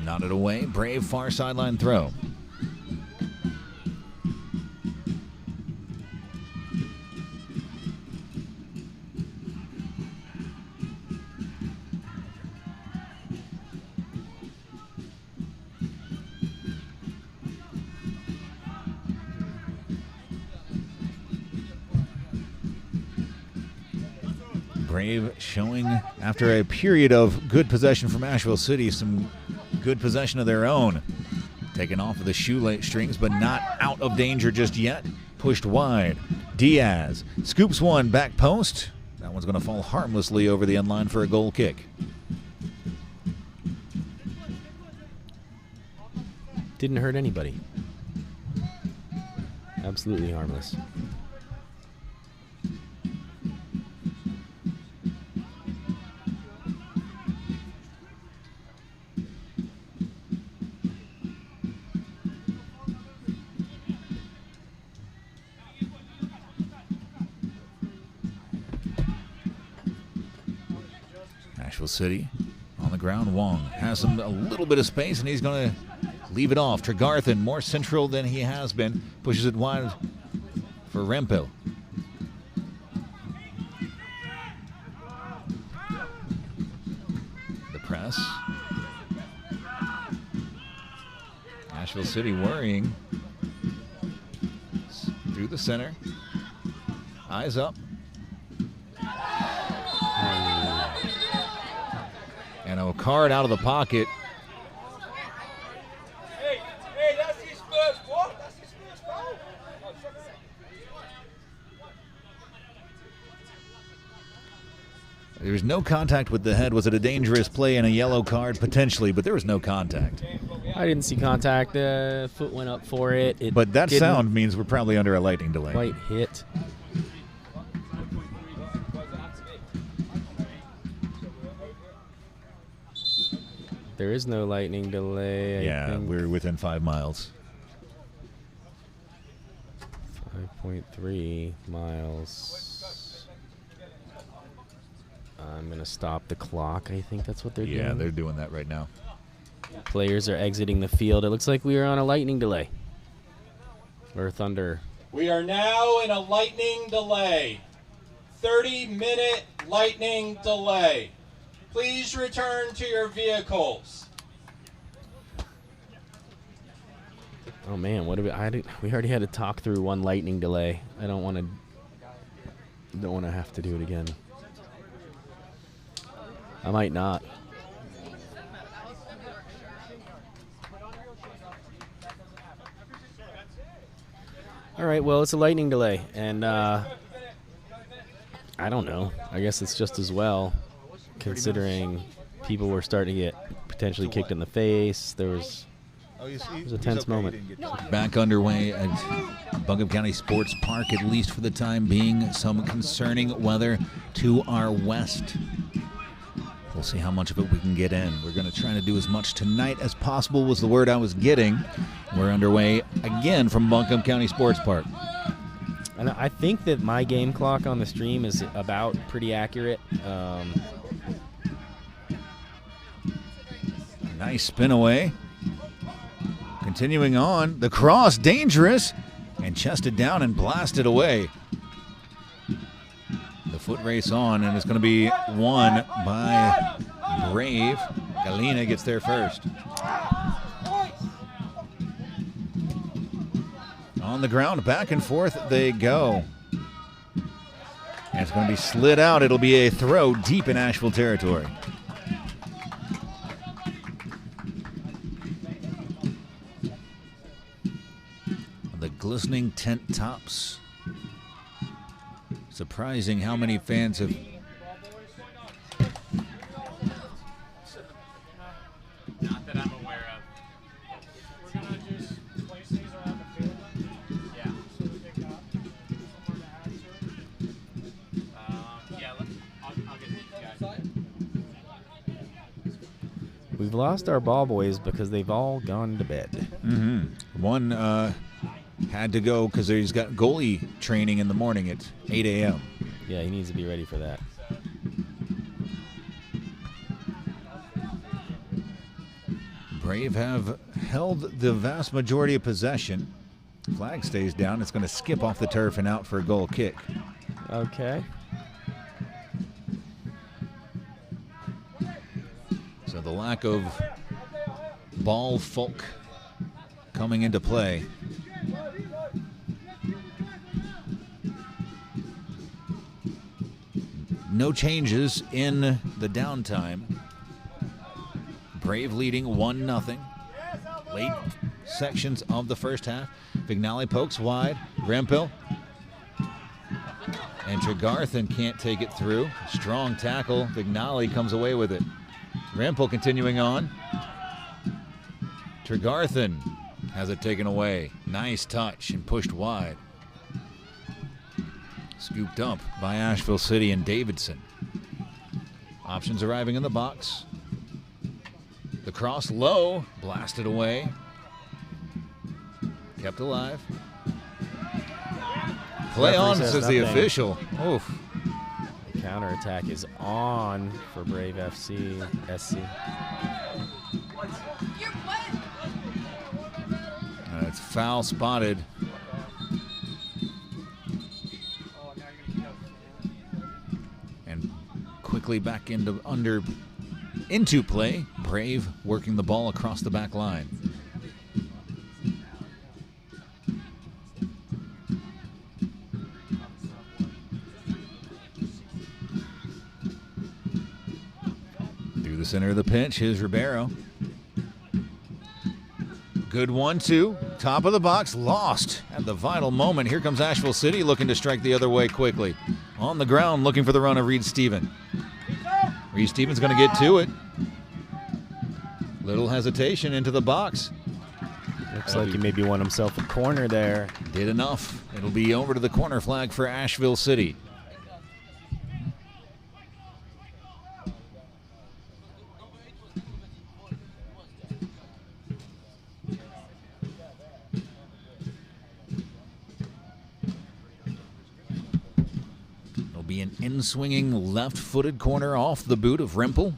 S2: Nodded away. Brave far sideline throw. Brave showing, after a period of good possession from Asheville City, some good possession of their own. Taken off of the shoestrings, but not out of danger just yet. Pushed wide. Diaz scoops one back post. That one's going to fall harmlessly over the end line for a goal kick.
S3: Didn't hurt anybody. Absolutely harmless.
S2: Asheville City on the ground. Wong has a little bit of space, and he's going to leave it off. Tregarthen, more central than he has been, pushes it wide for Rempel. The press. Asheville City worrying. Through the center. Eyes up. And a card out of the pocket.
S1: Hey, that's his first what? That's his first foul.
S2: There was no contact with the head. Was it a dangerous play and a yellow card? Potentially, but there was no contact.
S3: I didn't see contact. Foot went up for it.
S2: But that sound means we're probably under a lightning delay.
S3: Quite hit. There is no lightning delay. I think.
S2: We're within 5 miles.
S3: 5.3 miles. I'm going to stop the clock. I think that's what they're doing.
S2: Yeah, they're doing that right now.
S3: Players are exiting the field. It looks like we are on a lightning delay. Or thunder.
S4: We are now in a lightning delay. 30-minute lightning delay. Please return to your vehicles.
S3: Oh man, what do we already had to talk through one lightning delay. I don't want to have to do it again. I might not. All right, well, it's a lightning delay, and I don't know. I guess it's just as well, considering people were starting to get potentially kicked in the face. There was a tense moment.
S2: Back underway at Buncombe County Sports Park, at least for the time being. Some concerning weather to our west. We'll see how much of it we can get in. We're going to try to do as much tonight as possible was the word I was getting. We're underway again from Buncombe County Sports Park.
S3: And I think that my game clock on the stream is about pretty accurate.
S2: Nice spin away. Continuing on, the cross, dangerous, and chested down and blasted away. The foot race on, and it's going to be won by Brave. Galena gets there first. On the ground, back and forth they go. And it's going to be slid out. It'll be a throw deep in Asheville territory. The glistening tent tops. Surprising how many fans have.
S4: Not that I'm aware of.
S5: We're going to just place these around the field.
S4: Yeah.
S5: So that they got somewhere to add to it.
S4: Yeah, I'll get these guys.
S3: We've lost our ball boys because they've all gone to bed.
S2: Mm-hmm. One had to go because he's got goalie training in the morning at 8 a.m.
S3: Yeah, he needs to be ready for that.
S2: Brave have held the vast majority of possession. Flag stays down. It's going to skip off the turf and out for a goal kick.
S3: Okay.
S2: So the lack of ball folk coming into play. No changes in the downtime. Brave leading 1-0. Late sections of the first half. Vignali pokes wide. Rempel. And Tregarthen can't take it through. Strong tackle. Vignali comes away with it. Rempel continuing on. Tregarthen has it taken away. Nice touch and pushed wide. Scooped up by Asheville City and Davidson. Options arriving in the box. The cross low, blasted away. Kept alive. Play on, says the official. Oof.
S3: The counterattack is on for Brave FC SC.
S2: It's foul spotted. And quickly back into play. Brave working the ball across the back line. Center of the pitch, here's Ribeiro. Good 1-2, top of the box, lost at the vital moment. Here comes Asheville City looking to strike the other way quickly. On the ground looking for the run of Reed Steven. Reed Steven's going to get to it. Little hesitation into the box.
S3: Looks like he maybe won himself a corner there.
S2: Did enough. It'll be over to the corner flag for Asheville City. It'll be an in-swinging left-footed corner off the boot of Rimple.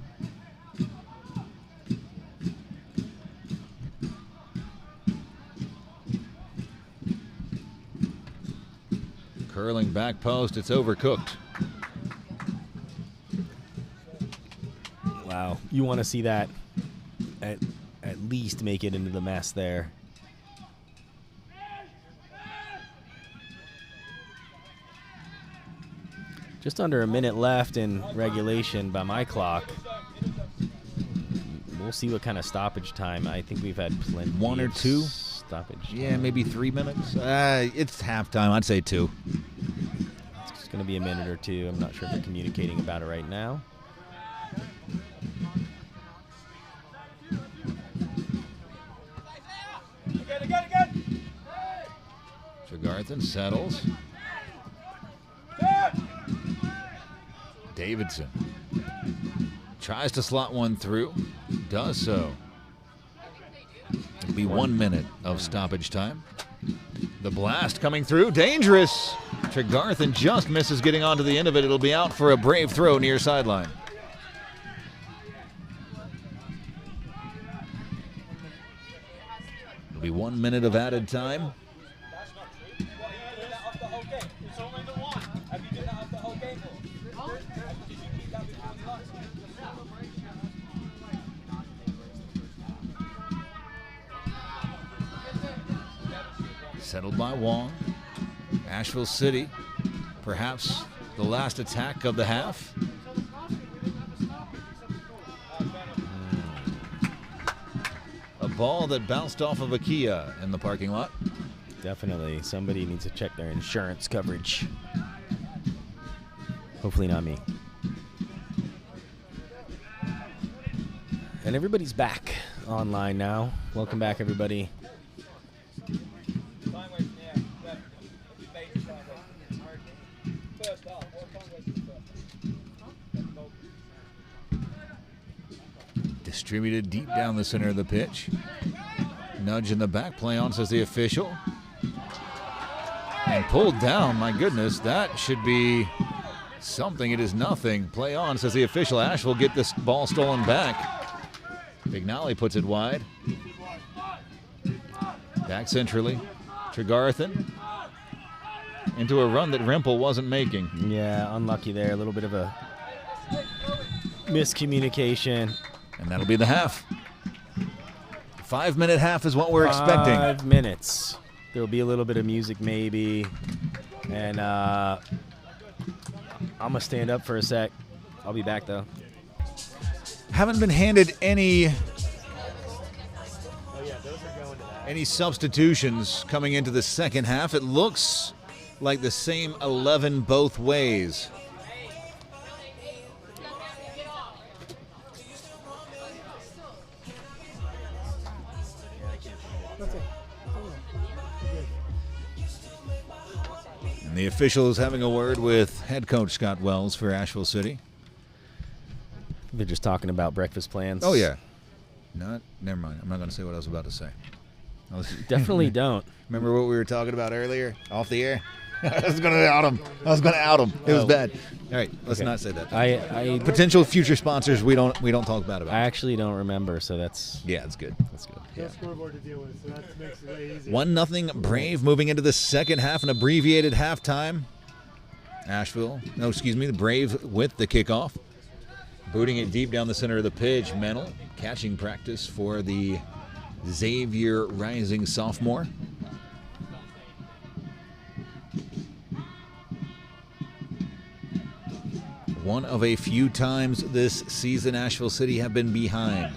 S2: Curling back post, it's overcooked.
S3: Wow, you want to see that at least make it into the mess there. Just under a minute left in regulation by my clock. We'll see what kind of stoppage time. I think we've had plenty.
S2: 1 or 2
S3: stoppage.
S2: Yeah, maybe 3 minutes. It's halftime. I'd say 2.
S3: It's going to be a minute or 2. I'm not sure if they're communicating about it right now.
S1: Again.
S2: Tregarthen settles. Davidson tries to slot one through. Does so. It'll be 1 minute of stoppage time. The blast coming through. Dangerous. Tregarthen just misses getting onto the end of it. It'll be out for a brave throw near sideline. It'll be 1 minute of added time.
S1: It's only the one. Have you done that after the whole game? Did you keep that between the lines?
S2: Settled by Wong. Asheville City, perhaps the last attack of the half. A ball that bounced off of a Kia in the parking lot.
S3: Definitely. Somebody needs to check their insurance coverage. Hopefully not me. And everybody's back online now. Welcome back, everybody.
S1: Time wasting, yeah. Major time wasting. First half. What time wasting first?
S2: Distributed deep down the center of the pitch. Nudge in the back, play on, says the official. And pulled down, my goodness, that should be something. It is nothing. Play on, says the official. Ash will get this ball stolen back. Bignali puts it wide. Back centrally. Tregarthen into a run that Rimple wasn't making.
S3: Yeah, unlucky there. A little bit of a miscommunication.
S2: And that'll be the half. 5 minute half is what we're expecting.
S3: 5 minutes. There'll be a little bit of music maybe. And I'm going to stand up for a sec. I'll be back, though.
S2: Haven't been handed any substitutions coming into the second half. It looks like the same 11 both ways. And the official is having a word with head coach Scott Wells for Asheville City.
S3: They're just talking about breakfast plans.
S2: Oh, yeah. Never mind. I'm not going to say what I was about to say.
S3: Definitely don't.
S2: Remember what we were talking about earlier off the air? I was going to out him. It was bad. All right, let's not say that.
S3: I
S2: Potential future sponsors we don't talk bad about.
S3: I actually don't remember, so that's
S2: That's good.
S3: that's good.
S5: No scoreboard to deal with, so that makes it way easier.
S2: 1-0 Brave moving into the second half, an abbreviated halftime. The Brave with the kickoff. Booting it deep down the center of the pitch. Mennel catching practice for the Xavier rising sophomore. One of a few times this season Asheville City have been behind.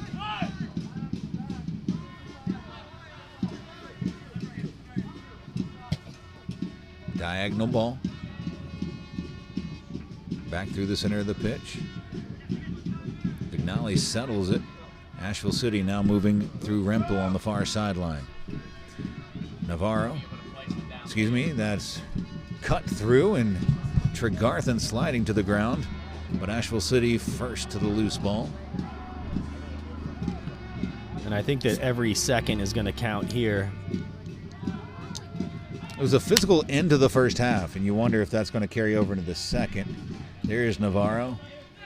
S2: Diagonal ball. Back through the center of the pitch. Vignali settles it. Asheville City now moving through Rempel on the far sideline. Navarro, that's cut through, and Tregarthen sliding to the ground. But Asheville City first to the loose ball.
S3: And I think that every second is going to count here.
S2: It was a physical end to the first half, and you wonder if that's going to carry over into the second. There's Navarro.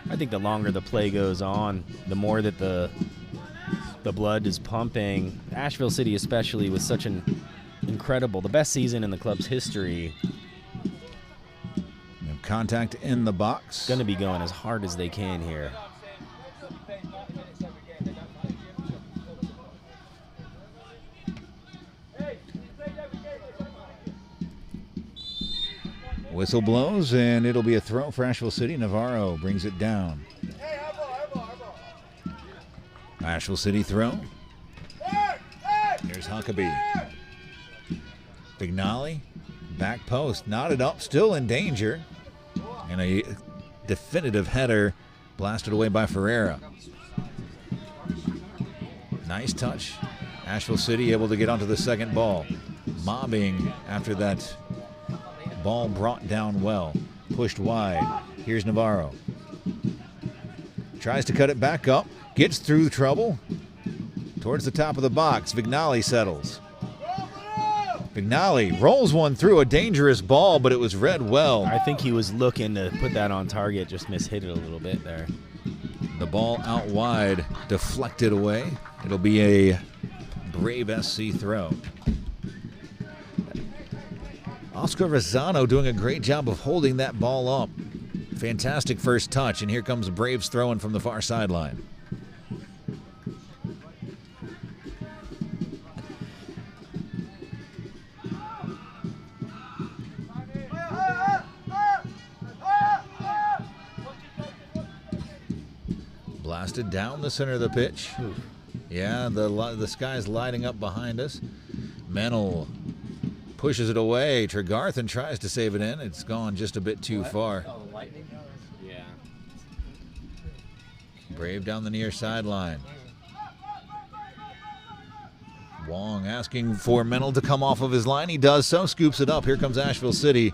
S3: I think the longer the play goes on, the more that the blood is pumping. Asheville City especially with such an incredible, the best season in the club's history.
S2: Contact in the box.
S3: Going to be going as hard as they can here.
S2: Whistle blows, and it'll be a throw for Asheville City. Navarro brings it down. Asheville City throw. Here's Huckabee. Vignali, back post, knotted up, still in danger. And a definitive header blasted away by Ferreira. Nice touch. Asheville City able to get onto the second ball. Mobbing after that ball brought down well. Pushed wide. Here's Navarro. Tries to cut it back up. Gets through trouble. Towards the top of the box. Vignali settles. Vignali rolls one through, a dangerous ball, but it was read well.
S3: I think he was looking to put that on target, just mishit it a little bit there.
S2: The ball out wide, deflected away. It'll be a Brave SC throw. Oscar Rosano doing a great job of holding that ball up. Fantastic first touch, and here comes Braves throwing from the far sideline. Blasted down the center of the pitch. Yeah, the sky's lighting up behind us. Mennel pushes it away. Tregarthen tries to save it in. It's gone just a bit too far.
S3: Oh, the lightning? Yeah.
S2: Brave down the near sideline. Wong asking for Mennel to come off of his line. He does so, scoops it up. Here comes Asheville City.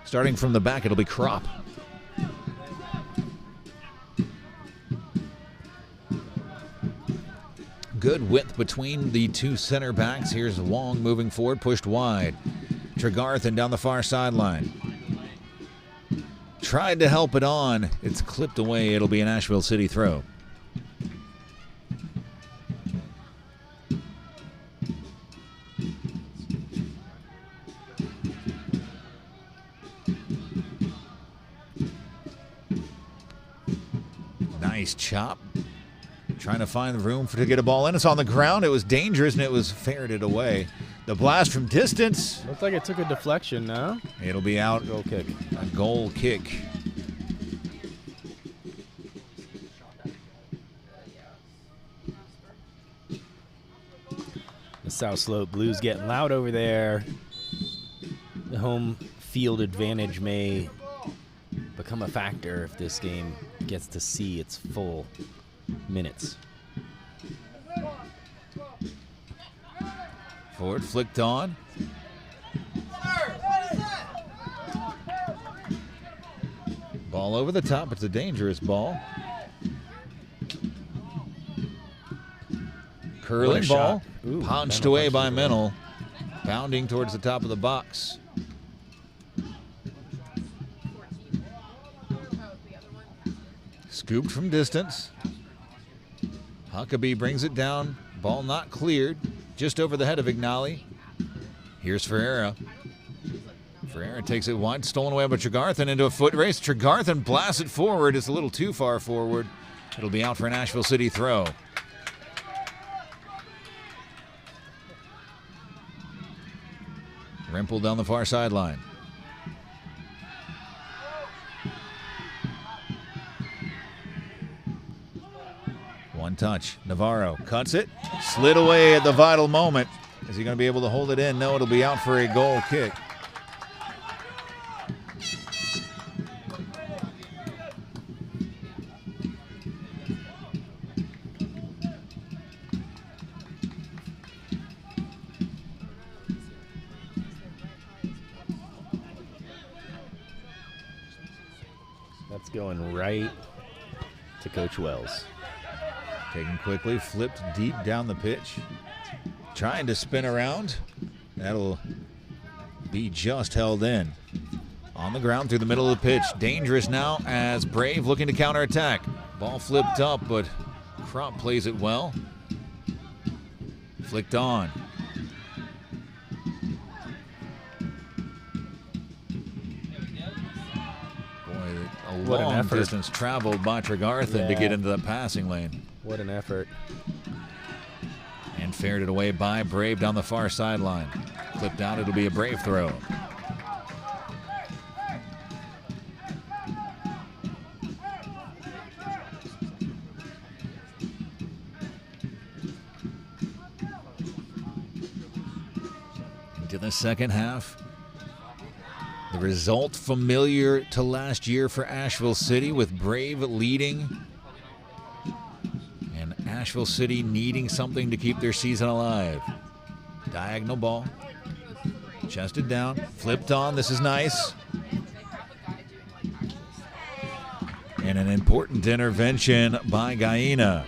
S2: Starting from the back, it'll be Kropp. Good width between the two center backs. Here's Wong moving forward, pushed wide. Tregarthen down the far sideline. Tried to help it on. It's clipped away. It'll be an Asheville City throw. Nice chop. Trying to find the room to get a ball in. It's on the ground. It was dangerous, and it was ferreted away. The blast from distance.
S3: Looks like it took a deflection, no?
S2: It'll be out.
S3: Goal kick.
S2: A goal kick.
S3: The South Slope Blues getting loud over there. The home field advantage may become a factor if this game gets to see its full minutes.
S2: Forward flicked on. Ball over the top. It's a dangerous ball. Curling ball.
S3: Ooh,
S2: Punched
S3: Mennel
S2: away by
S3: it
S2: Mennel. Bounding towards the top of the box. Scooped from distance. Huckabee brings it down. Ball not cleared. Just over the head of Vignali. Here's Ferreira. Ferreira takes it wide. Stolen away by Tregarthen into a foot race. Tregarthen blasts it forward. It's a little too far forward. It'll be out for an Asheville City throw. Rempel down the far sideline. Second touch. Navarro cuts it. Slid away at the vital moment. Is he going to be able to hold it in? No, it'll be out for a goal kick.
S3: That's going right to Coach Wells.
S2: Taken quickly, flipped deep down the pitch. Trying to spin around. That'll be just held in. On the ground through the middle of the pitch. Dangerous now as Brave looking to counterattack. Ball flipped up, but Crop plays it well. Flicked on. Boy, a long distance traveled by Tregarthen to get into the passing lane.
S3: What an effort.
S2: And fared it away by Brave down the far sideline. Clipped out, it'll be a Brave throw. Into the second half. The result familiar to last year for Asheville City, with Brave leading. And Asheville City needing something to keep their season alive. Diagonal ball. Chested down. Flipped on. This is nice. And an important intervention by Gaina.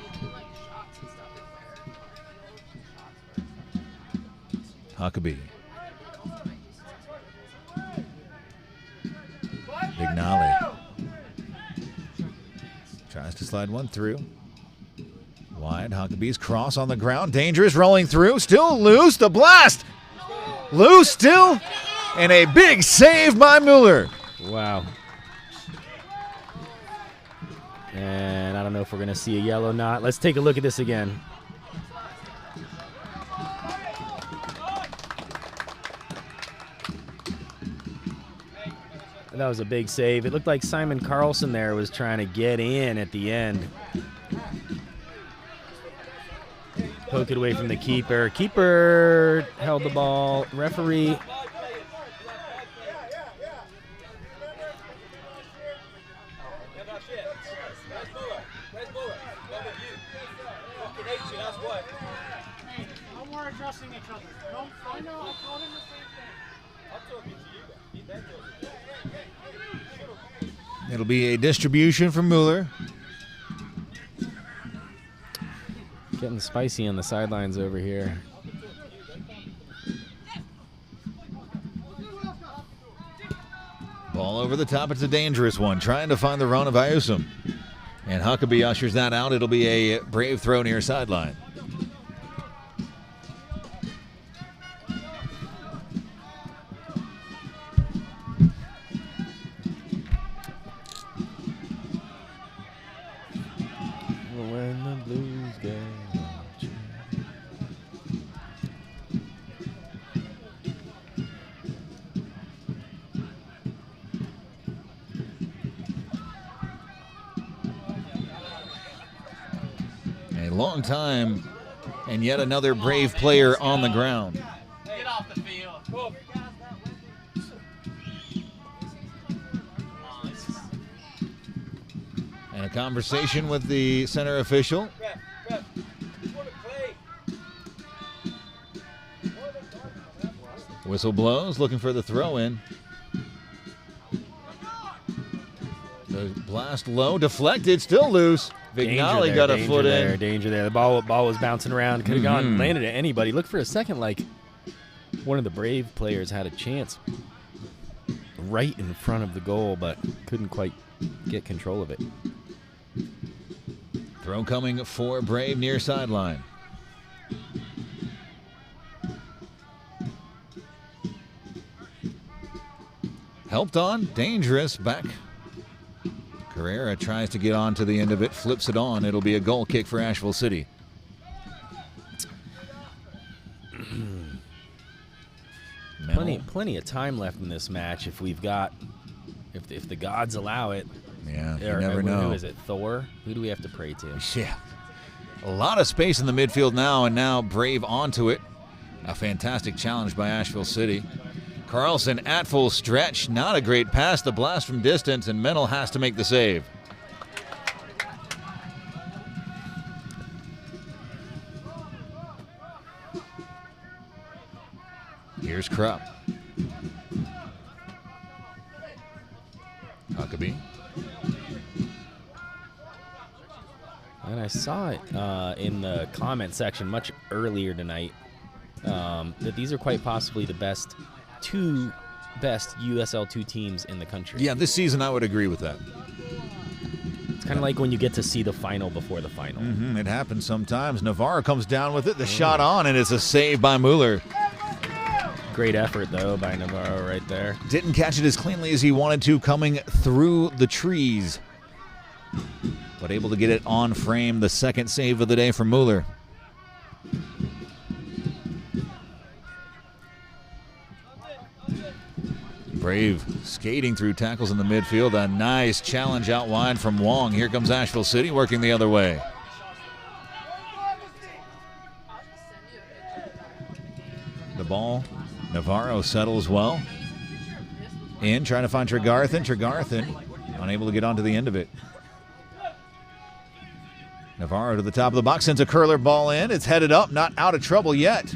S2: Huckabee. Vignali. Tries to slide one through. Wide. Huckabee's cross on the ground. Dangerous. Rolling through. Still loose. The blast. Loose still. And a big save by Mueller.
S3: Wow. And I don't know if we're going to see a yellow or not. Let's take a look at this again. That was a big save. It looked like Simon Carlson there was trying to get in at the end. Poke it away from the keeper. Keeper held the ball. Referee.
S5: No more addressing each other. No, I know, I told him the same thing.
S1: I'm talking to you, man.
S2: It'll be a distribution from Mueller.
S3: Getting spicy on the sidelines over here.
S2: Ball over the top. It's a dangerous one. Trying to find the run of Ayusum. And Huckabee ushers that out. It'll be a Brave throw near sideline.
S3: When the blues get you.
S2: A long time, and yet another Brave player on the ground.
S1: Get off the field. Come.
S2: And a conversation with the center official.
S1: Ref, just want to play.
S2: Whistle blows, looking for the throw in. The blast low, deflected, still loose. Vignali got a foot in.
S3: Danger there. The ball was bouncing around. Could have gone, landed at anybody. Look for a second like one of the Brave players had a chance right in front of the goal, but couldn't quite get control of it.
S2: Throw coming for Brave near sideline. Helped on, dangerous, back. Carrera tries to get on to the end of it, flips it on. It'll be a goal kick for Asheville City.
S3: Plenty of time left in this match if we've got, if the gods allow it.
S2: Yeah, you never know.
S3: Who is it? Thor? Who do we have to pray to?
S2: Yeah. A lot of space in the midfield now, and now Brave onto it. A fantastic challenge by Asheville City. Carlson at full stretch. Not a great pass. The blast from distance, and Mennel has to make the save. Here's Krupp. Huckabee.
S3: And I saw it in the comment section much earlier tonight that these are quite possibly the two best USL2 teams in the country.
S2: Yeah, this season I would agree with that.
S3: It's kind of like when you get to see the final before the final.
S2: It happens sometimes. Navarro comes down with it. The shot on, and it's a save by Mueller.
S3: Great effort, though, by Navarro right there.
S2: Didn't catch it as cleanly as he wanted to, coming through the trees. But able to get it on frame. The second save of the day for Mueller. Brave skating through tackles in the midfield. A nice challenge out wide from Wong. Here comes Asheville City working the other way. The ball. Navarro settles well. In, trying to find Tregarthen. Tregarthen unable to get onto the end of it. Navarro to the top of the box, sends a curler ball in. It's headed up, not out of trouble yet.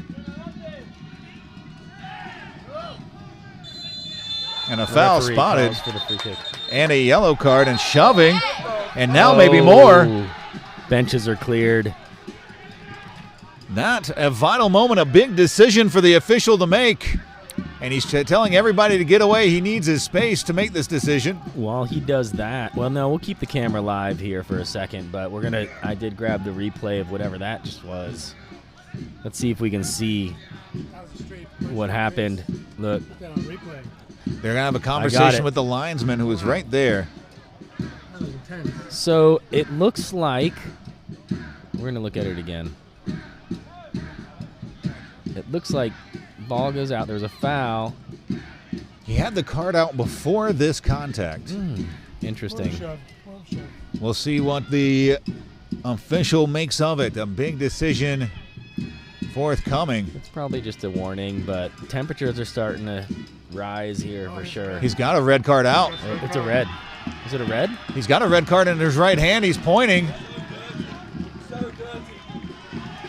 S2: And a foul spotted.
S3: For the free kick.
S2: And a yellow card and shoving. And now maybe more.
S3: Benches are cleared.
S2: Not a vital moment, a big decision for the official to make. And he's telling everybody to get away. He needs his space to make this decision.
S3: While he does that, well, no, we'll keep the camera live here for a second, but I did grab the replay of whatever that just was. Let's see if we can see what happened. Look.
S2: They're going to have a conversation with the linesman who was right there.
S3: So it looks like, we're going to look at it again. It looks like ball goes out. There's a foul.
S2: He had the card out before this contact.
S3: Interesting.
S2: We'll see what the official makes of it. A big decision forthcoming.
S3: It's probably just a warning, but temperatures are starting to rise here for sure.
S2: He's got a red card out.
S3: It's a red. Is it a red?
S2: He's got a red card in his right hand. He's pointing.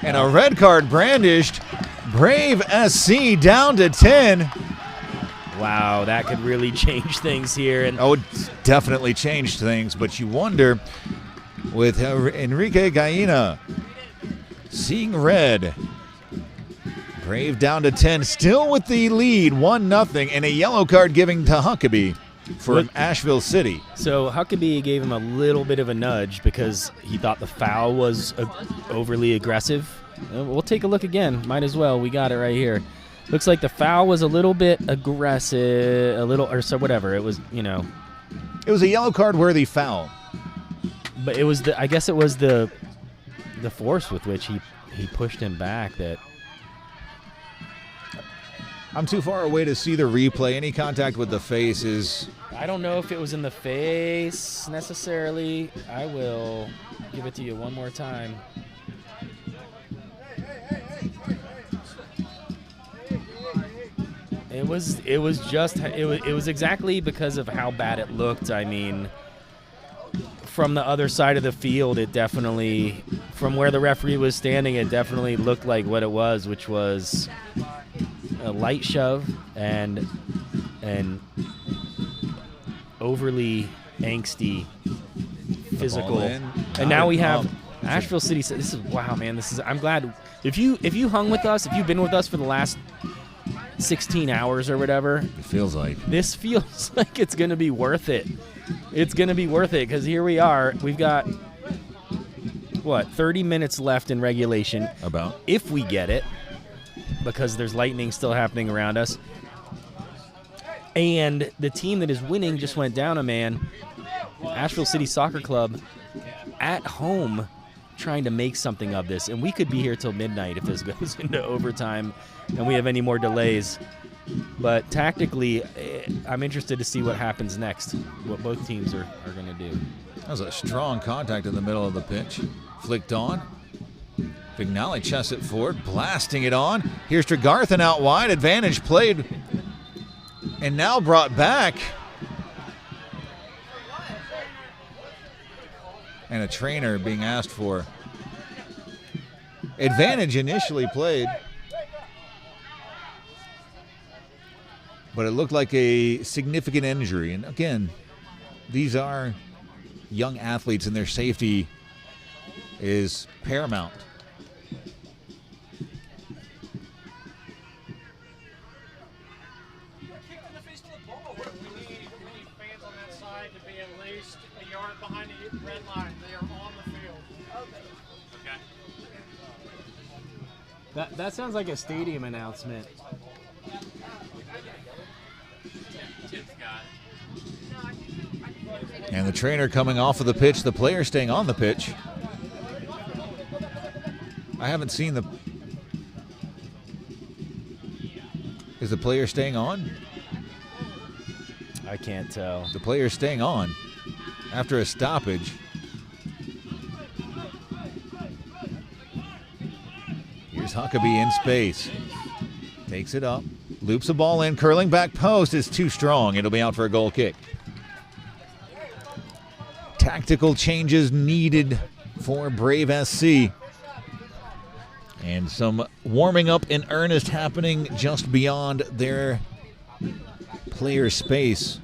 S2: And a red card brandished. Brave SC down to 10.
S3: Wow, that could really change things here. And
S2: it's definitely changed things, but you wonder with Enrique Gaina seeing red. Brave down to 10, still with the lead, 1-0, and a yellow card giving to Huckabee for Asheville City.
S3: So Huckabee gave him a little bit of a nudge because he thought the foul was overly aggressive. We'll take a look again. Might as well. We got it right here. Looks like the foul was a little bit aggressive, whatever. It was,
S2: It was a yellow card worthy foul.
S3: But it was I guess it was the force with which he pushed him back that.
S2: I'm too far away to see the replay. Any contact with the face is...
S3: I don't know if it was in the face necessarily. I will give it to you one more time. It was exactly because of how bad it looked. I mean, from the other side of the field, it definitely, from where the referee was standing, it definitely looked like what it was, which was a light shove and overly angsty physical. And now we have Asheville City. This is wow, man. I'm glad if you hung with us, if you've been with us for the last 16 hours or whatever.
S2: It feels like.
S3: This feels like it's going to be worth it. It's going to be worth it because here we are. We've got, 30 minutes left in regulation.
S2: About.
S3: If we get it, because there's lightning still happening around us. And the team that is winning just went down a man. Asheville City Soccer Club at home trying to make something of this. And we could be here till midnight if this goes into overtime and we have any more delays. But tactically, I'm interested to see what happens next, what both teams are going to do.
S2: That was a strong contact in the middle of the pitch. Flicked on. Vignali chests it forward, blasting it on. Here's Tregarthen out wide. Advantage played and now brought back. And a trainer being asked for. Advantage initially played, but it looked like a significant injury. And again, these are young athletes and their safety is paramount.
S5: We need fans on that side to be at least a yard behind the red line. They are on the field.
S3: That sounds like a stadium announcement.
S2: And the trainer coming off of the pitch, the player staying on the pitch. I haven't seen the... Is the player staying on?
S3: I can't tell.
S2: The player staying on after a stoppage. Here's Huckabee in space. Takes it up. Loops the ball in. Curling back post is too strong. It'll be out for a goal kick. Tactical changes needed for Brave SC. And some warming up in earnest happening just beyond their player space.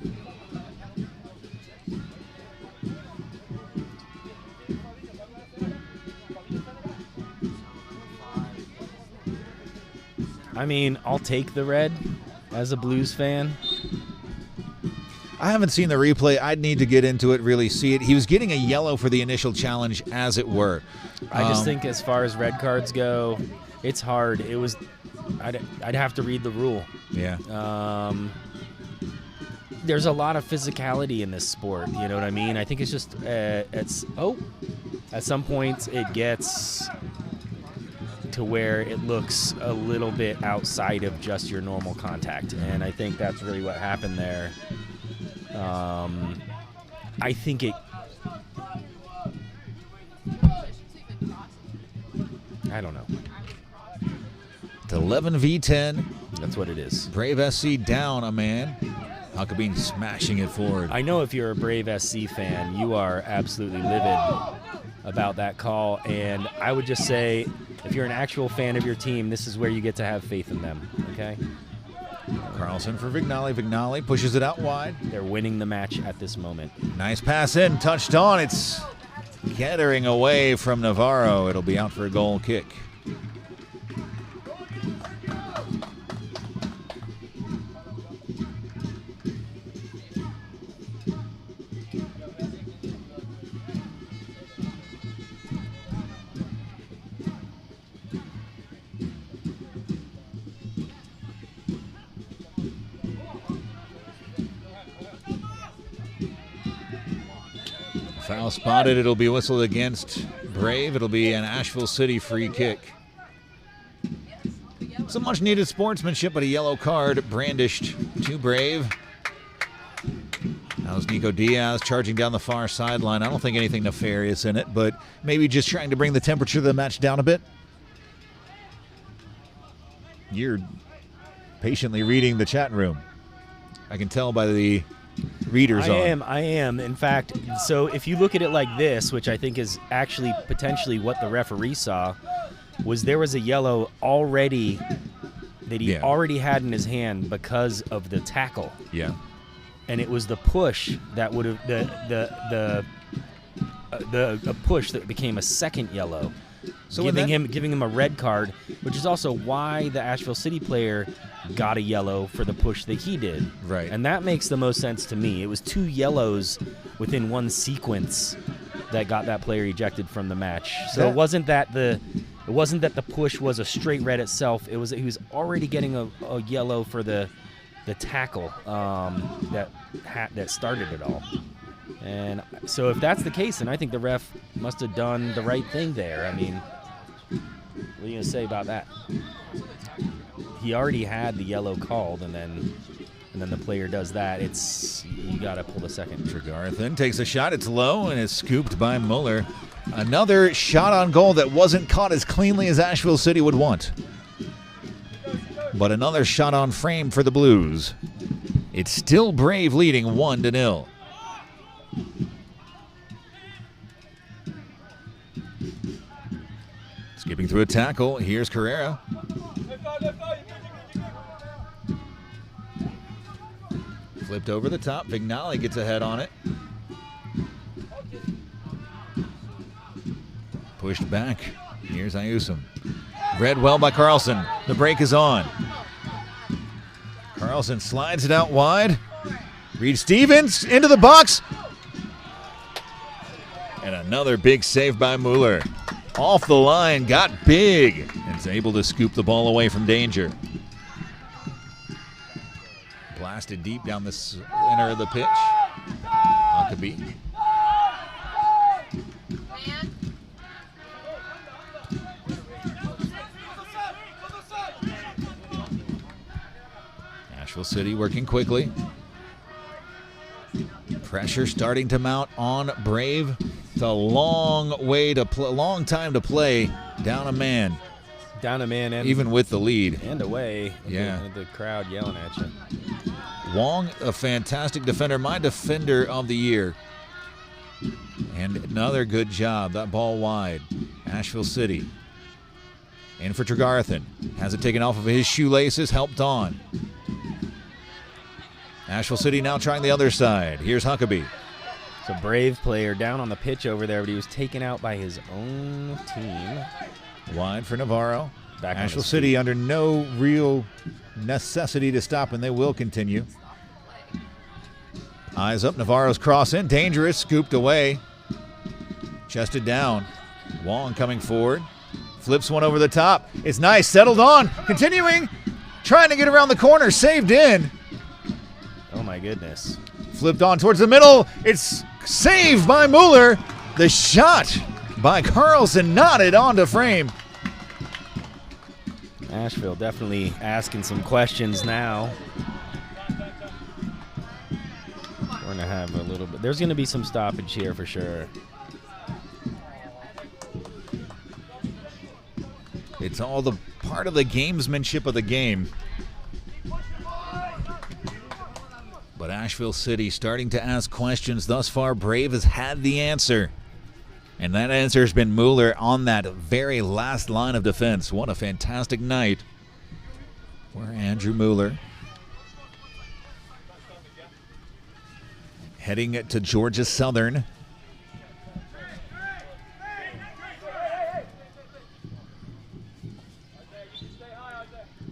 S3: I mean, I'll take the red as a Blues fan.
S2: I haven't seen the replay. I'd need to get into it, really see it. He was getting a yellow for the initial challenge, as it were.
S3: I just think as far as red cards go, it's hard. It was, I'd have to read the rule.
S2: Yeah.
S3: There's a lot of physicality in this sport. You know what I mean? I think it's just at some points it gets to where it looks a little bit outside of just your normal contact, and I think that's really what happened there. I think it. I don't know.
S2: It's 11v10.
S3: That's what it is.
S2: Brave SC down a man. Huckabee smashing it forward.
S3: I know if you're a Brave SC fan, you are absolutely livid about that call, and I would just say, if you're an actual fan of your team, this is where you get to have faith in them, okay?
S2: Carlson for Vignali. Vignali pushes it out wide.
S3: They're winning the match at this moment.
S2: Nice pass in, touched on. It's gathering away from Navarro. It'll be out for a goal kick. Foul spotted. It'll be whistled against Brave. It'll be an Asheville City free kick. Some much needed sportsmanship, but a yellow card brandished to Brave. That was Nico Diaz charging down the far sideline. I don't think anything nefarious in it, but maybe just trying to bring the temperature of the match down a bit. You're patiently reading the chat room. I can tell by the readers on.
S3: I am. In fact, so if you look at it like this, which I think is actually potentially what the referee saw, was there was a yellow already that he already had in his hand because of the tackle.
S2: Yeah.
S3: And it was the push that would have the push that became a second yellow. So giving him a red card, which is also why the Asheville City player got a yellow for the push that he did.
S2: Right.
S3: And that makes the most sense to me. It was 2 yellows within one sequence that got that player ejected from the match. So it wasn't that the push was a straight red itself. It was that he was already getting a yellow for the tackle that started it all. And so if that's the case, then I think the ref must have done the right thing there. I mean, what are you going to say about that? He already had the yellow called, and then the player does that. You got to pull the second.
S2: Tregarthen takes a shot. It's low and is scooped by Muller. Another shot on goal that wasn't caught as cleanly as Asheville City would want. But another shot on frame for the Blues. It's still Brave leading 1-0. Skipping through a tackle, here's Carrera. Flipped over the top, Vignali gets ahead on it. Pushed back, here's Ayusum. Read well by Carlson, the break is on. Carlson slides it out wide. Reed Stevens into the box. And another big save by Mueller. Off the line, got big, and is able to scoop the ball away from danger. Blasted deep down the center of the pitch. Huckabee. Asheville City working quickly. Pressure starting to mount on Brave. It's a long time to play down a man.
S3: Down a man, and
S2: even with the lead.
S3: And away.
S2: Yeah.
S3: The crowd yelling at you.
S2: Wong, a fantastic defender, my defender of the year. And another good job. That ball wide. Asheville City. In for Tregarthen. Has it taken off of his shoelaces, helped on. Asheville City now trying the other side. Here's Huckabee.
S3: It's a Brave player down on the pitch over there, but he was taken out by his own team.
S2: Wide for Navarro.
S3: Back on
S2: Asheville
S3: his
S2: City
S3: feet.
S2: under no real necessity to stop, and they will continue. Eyes up, Navarro's cross in. Dangerous, scooped away. Chested down. Wong coming forward. Flips one over the top. It's nice, settled on. Continuing. Trying to get around the corner, saved in.
S3: Oh my goodness.
S2: Flipped on towards the middle. It's saved by Mueller. The shot by Carlson knotted onto frame.
S3: Asheville definitely asking some questions now. We're going to have a little bit. There's going to be some stoppage here for sure.
S2: It's all the part of the gamesmanship of the game. But Asheville City starting to ask questions. Thus far, Brave has had the answer. And that answer has been Mueller on that very last line of defense. What a fantastic night for Andrew Mueller. Heading to Georgia Southern.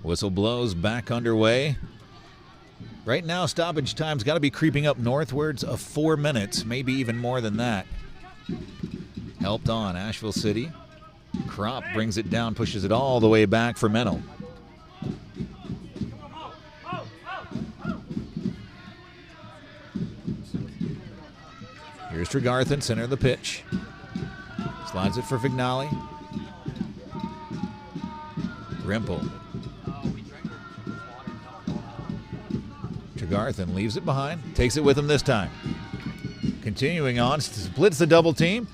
S2: Whistle blows, back underway. Right now, stoppage time's got to be creeping up northwards of 4 minutes, maybe even more than that. Helped on, Asheville City. Kropp brings it down, pushes it all the way back for Mennel. Here's Tregarthen, center of the pitch. Slides it for Vignali. Rimple. Tregarthen leaves it behind, takes it with him this time. Continuing on, splits the double team.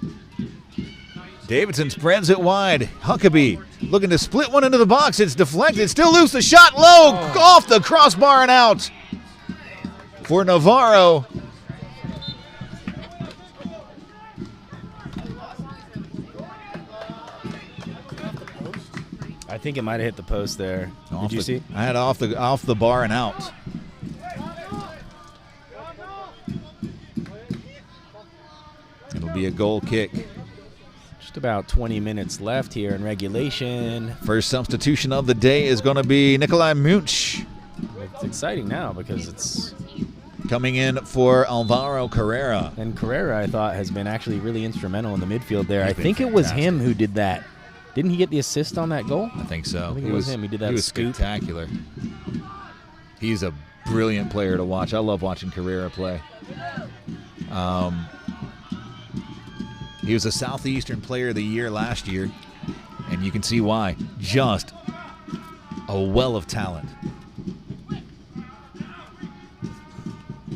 S2: Davidson spreads it wide. Huckabee looking to split one into the box. It's deflected, still loose. The shot low, off the crossbar and out for Navarro.
S3: I think it might have hit the post there. Did you see?
S2: I had off the bar and out. It'll be a goal kick.
S3: Just about 20 minutes left here in regulation.
S2: First substitution of the day is going to be Nikolai Munch.
S3: It's exciting now because it's...
S2: Coming in for Alvaro Carrera.
S3: And Carrera, I thought, has been actually really instrumental in the midfield there. I
S2: He's been
S3: think it was
S2: fantastic.
S3: him who did that. Didn't he get the assist on that goal?
S2: I think so.
S3: I think it was him. He did that
S2: He was
S3: scoop.
S2: spectacular. He's a brilliant player to watch. I love watching Carrera play. He was a Southeastern Player of the Year last year, and you can see why. Just a well of talent.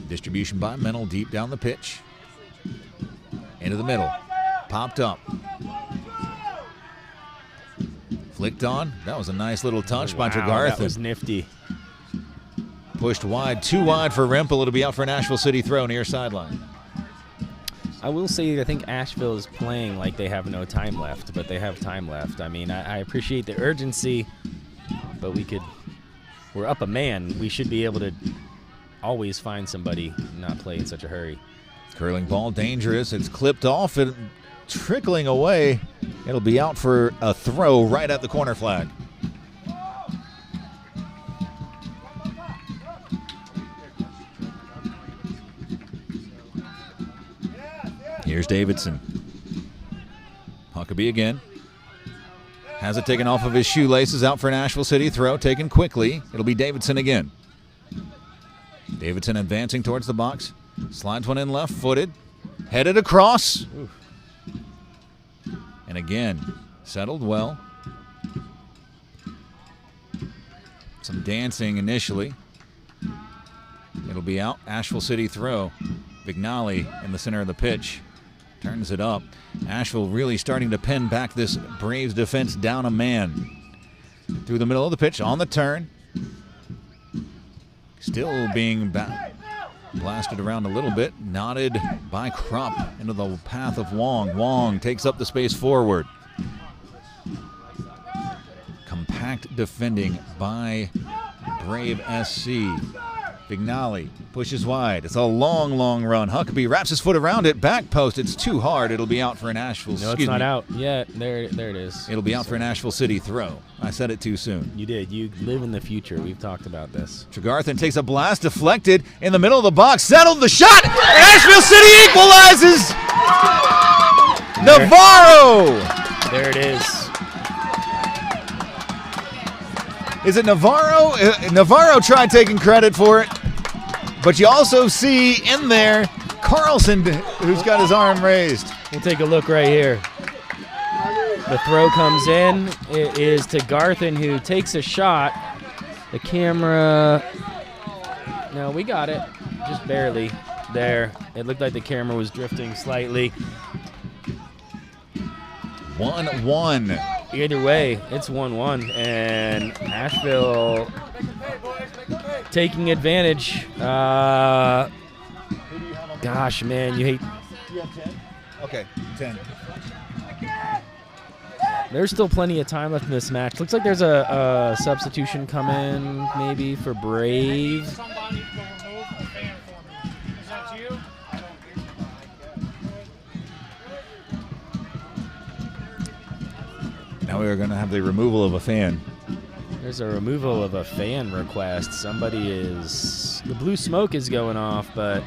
S2: Distribution by Mennel deep down the pitch. Into the middle. Popped up. Flicked on. That was a nice little touch by
S3: Wow,
S2: Tregarthen.
S3: that was nifty.
S2: Pushed wide, too wide for Rempel. It'll be out for an Asheville City throw near sideline.
S3: I will say I think Asheville is playing like they have no time left, but they have time left. I mean, I appreciate the urgency, but we're up a man. We should be able to always find somebody and not play in such a hurry.
S2: Curling ball, dangerous. It's clipped off and trickling away. It'll be out for a throw right at the corner flag. Here's Davidson. Huckabee again. Has it taken off of his shoelaces, out for an Asheville City throw, taken quickly. It'll be Davidson again. Davidson advancing towards the box. Slides one in left-footed. Headed across.
S3: Oof.
S2: And again, settled well. Some dancing initially. It'll be out. Asheville City throw. Vignali in the center of the pitch. Turns it up. Asheville really starting to pin back this Braves defense down a man. Through the middle of the pitch, on the turn. Still being blasted around a little bit. Knotted by Krupp into the path of Wong. Wong takes up the space forward. Compact defending by Brave SC. Vignali pushes wide. It's a long, long run. Huckabee wraps his foot around it. Back post. It's too hard. It'll be out for an Asheville.
S3: No, it's not out yet. There it is.
S2: It'll be out for an Asheville City throw. I said it too soon.
S3: You did. You live in the future. We've talked about this.
S2: Tregarthen takes a blast, deflected in the middle of the box. Settled the shot. Asheville City equalizes. Navarro.
S3: There it is.
S2: Is it Navarro? Navarro tried taking credit for it, but you also see in there Carlson, who's got his arm raised.
S3: We'll take a look right here. The throw comes in. It is to Garthen, who takes a shot. The camera. No, we got it. Just barely. There. It looked like the camera was drifting slightly.
S2: 1-1.
S3: Either way, it's 1-1, and Asheville taking advantage. Gosh, man, you hate.
S2: You have 10? Okay, 10.
S3: There's still plenty of time left in this match. Looks like there's a substitution coming maybe for Brave.
S5: Somebody will remove the fan for me. Is that you?
S2: Now we are going to have the removal of a fan.
S3: There's a removal of a fan request. Somebody is. The blue smoke is going off, but.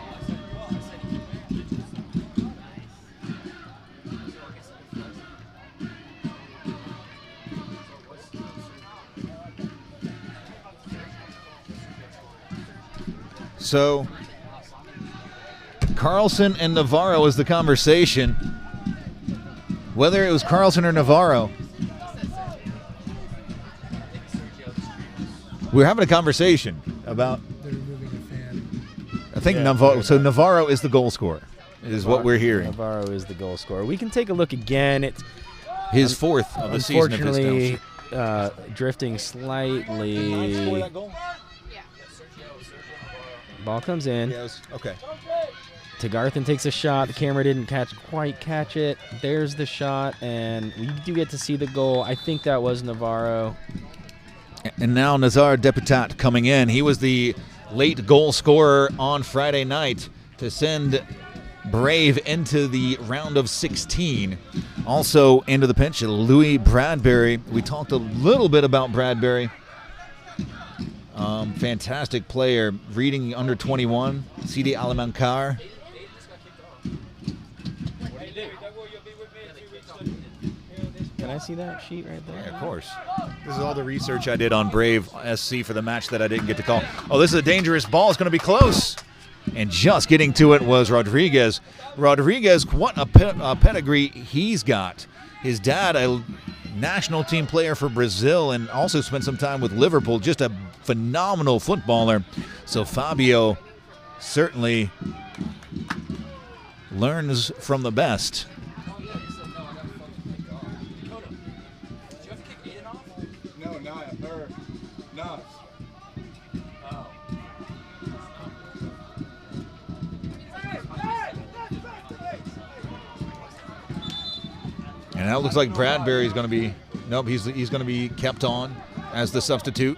S2: So, Carlson and Navarro is the conversation. Whether it was Carlson or Navarro, we're having a conversation about.
S6: They're removing a fan.
S2: I think
S3: Yeah,
S2: Navarro is the goal scorer, is what we're hearing.
S3: Navarro is the goal scorer. We can take a look again. It's
S2: His fourth of the season.
S3: unfortunately drifting slightly. Ball comes in.
S2: Yes. Okay.
S3: Tegarthen takes a shot. The camera didn't quite catch it. There's the shot, and we do get to see the goal. I think that was Navarro.
S2: And now Nazar Deputat coming in. He was the late goal scorer on Friday night to send Brave into the round of 16. Also into the pinch, Louis Bradbury. We talked a little bit about Bradbury. Fantastic player, reading under 21, CD Alamankar.
S3: Can I see that sheet right there?
S2: Yeah, of course. This is all the research I did on Brave SC for the match that I didn't get to call. Oh, this is a dangerous ball. It's going to be close. And just getting to it was Rodriguez. Rodriguez, what a pedigree he's got. His dad, a national team player for Brazil, and also spent some time with Liverpool. Just a phenomenal footballer. So Fabio certainly learns from the best. And now it looks like Bradbury's going to be, nope, he's going to be kept on as the substitute.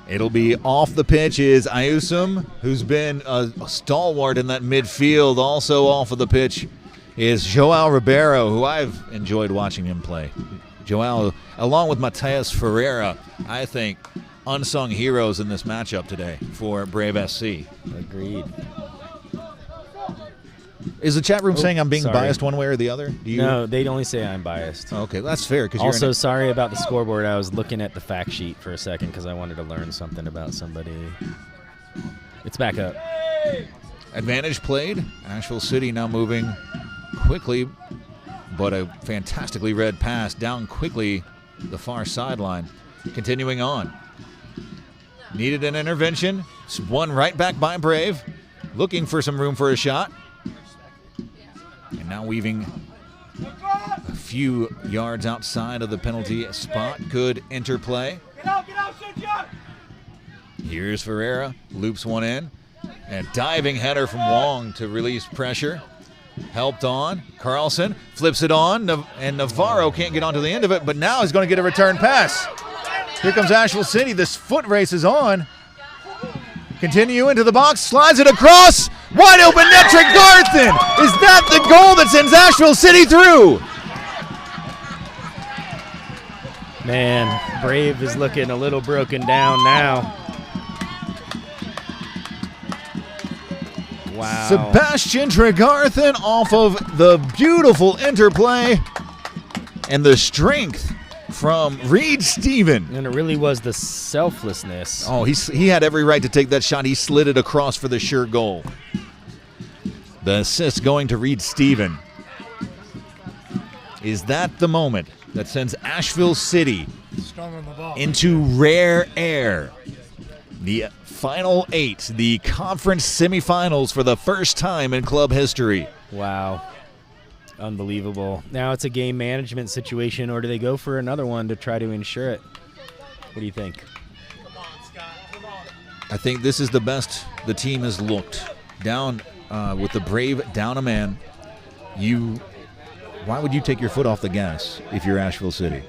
S2: It'll be off the pitch is Ayusum, who's been a stalwart in that midfield. Also off of the pitch is Joao Ribeiro, who I've enjoyed watching him play. Joao, along with Mateus Ferreira, I think unsung heroes in this matchup today for Brave SC.
S3: Agreed.
S2: Is the chat room saying I'm being
S3: sorry.
S2: biased one way or the other? Do you?
S3: No, they'd only say I'm biased.
S2: Okay, that's fair. Cause
S3: Also,
S2: you're
S3: sorry about the scoreboard. I was looking at the fact sheet for a second because I wanted to learn something about somebody. It's back up.
S2: Advantage played. Asheville City now moving quickly, but a fantastically read pass down quickly the far sideline. Continuing on. Needed an intervention. One right back by Brave. Looking for some room for a shot. And now weaving a few yards outside of the penalty spot. Good interplay.
S1: Get out, Sergio!
S2: Here's Ferreira. Loops one in. And diving header from Wong to release pressure. Helped on. Carlson flips it on. And Navarro can't get onto the end of it, but now he's going to get a return pass. Here comes Asheville City. This foot race is on. Continue into the box. Slides it across. Wide open net to Garthen. Is that the goal that sends Asheville City through?
S3: Man, Brave is looking a little broken down now. Wow.
S2: Sebastian Tregarthen off of the beautiful interplay and the strength from Reed Stephen.
S3: And it really was the selflessness.
S2: Oh, he had every right to take that shot. He slid it across for the sure goal. The assist going to Reed Stephen. Is that the moment that sends Asheville City
S6: Strong on the ball.
S2: into rare air? The Final 8, the conference semifinals for the first time in club history.
S3: Wow. Unbelievable. Now it's a game management situation, or do they go for another one to try to ensure it? What do you think?
S2: I think this is the best the team has looked. Down with the Brave down a man. Why would you take your foot off the gas if you're Asheville City?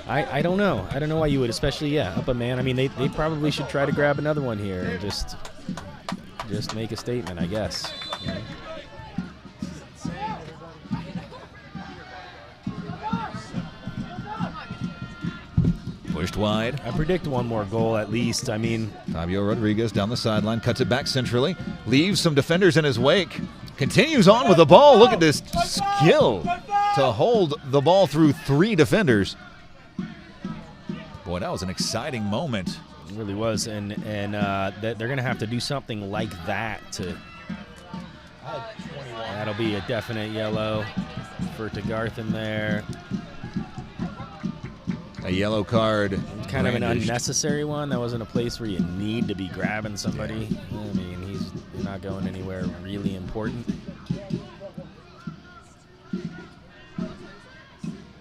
S3: I don't know. I don't know why you would, especially, up a man. I mean, they probably should try to grab another one here and just make a statement, I guess. You know?
S2: Pushed wide.
S3: I predict one more goal at least. I mean,
S2: Fabio Rodriguez down the sideline, cuts it back centrally, leaves some defenders in his wake, continues on with the ball. Look at this skill to hold the ball through 3 defenders. Boy, that was an exciting moment.
S3: it really was. And they're going to have to do something like that to. That'll be a definite yellow for Tegarthen there.
S2: A yellow card.
S3: Kind of an
S2: brandished.
S3: unnecessary one. That wasn't a place where you need to be grabbing somebody. I mean, he's not going anywhere really important.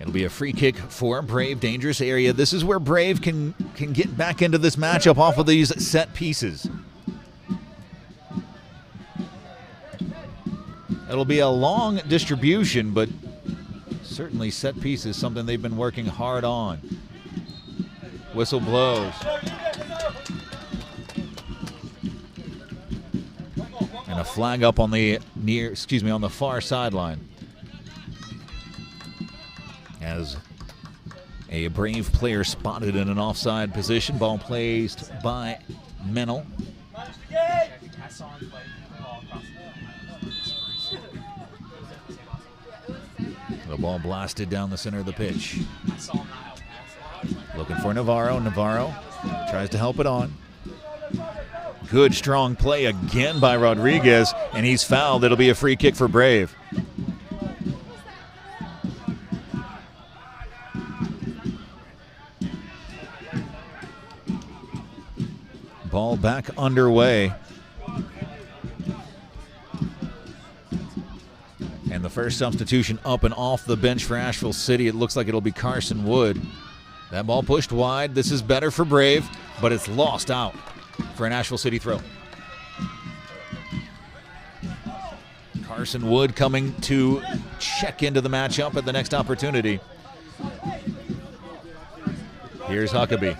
S2: It'll be a free kick for Brave. Dangerous area. This is where Brave can get back into this matchup off of these set pieces. It'll be a long distribution, but certainly set pieces, something they've been working hard on. Whistle blows. And a flag up on the on the far sideline. As a Brave player spotted in an offside position, ball placed by Mennel. The ball blasted down the center of the pitch. Looking for Navarro. Navarro tries to help it on. Good strong play again by Rodriguez, and he's fouled. It'll be a free kick for Brave. Ball back underway. And the first substitution up and off the bench for Asheville City. It looks like it'll be Carson Wood. That ball pushed wide. This is better for Brave, but it's lost out. for an Asheville City throw. Carson Wood coming to check into the matchup at the next opportunity. Here's Huckabee.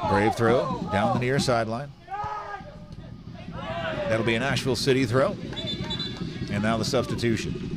S2: Brave throw down the near sideline. That'll be an Asheville City throw. And now the substitution.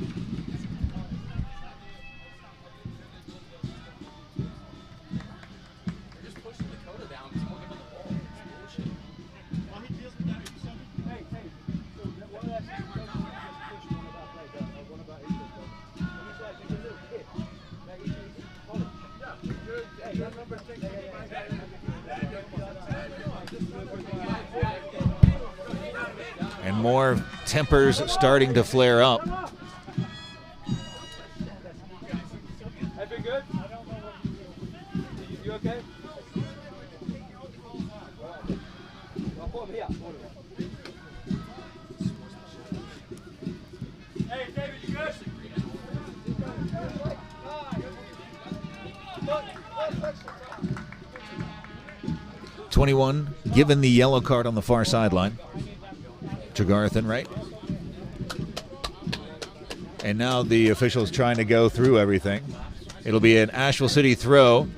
S2: And more tempers starting to flare up.
S1: Have been good? You okay? Hey, David, you good?
S2: 21 given the yellow card on the far sideline. Tregarthen, right? And now the officials trying to go through everything. It'll be an Asheville City throw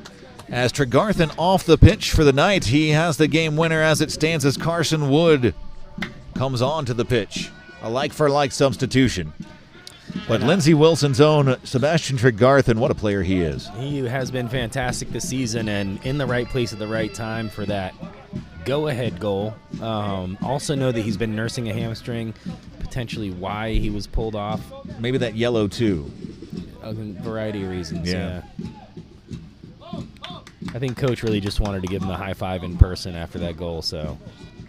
S2: as Tregarthen off the pitch for the night. He has the game winner as it stands as Carson Wood comes on to the pitch. A like-for-like substitution. But Lindsey Wilson's own Sebastian Tregarthen, what a player he is.
S3: He has been fantastic this season and in the right place at the right time for that go-ahead goal. Also know that he's been nursing a hamstring, potentially why he was pulled off.
S2: Maybe that yellow too.
S3: A variety of reasons,
S2: Yeah.
S3: I think Coach really just wanted to give him the high five in person after that goal, so.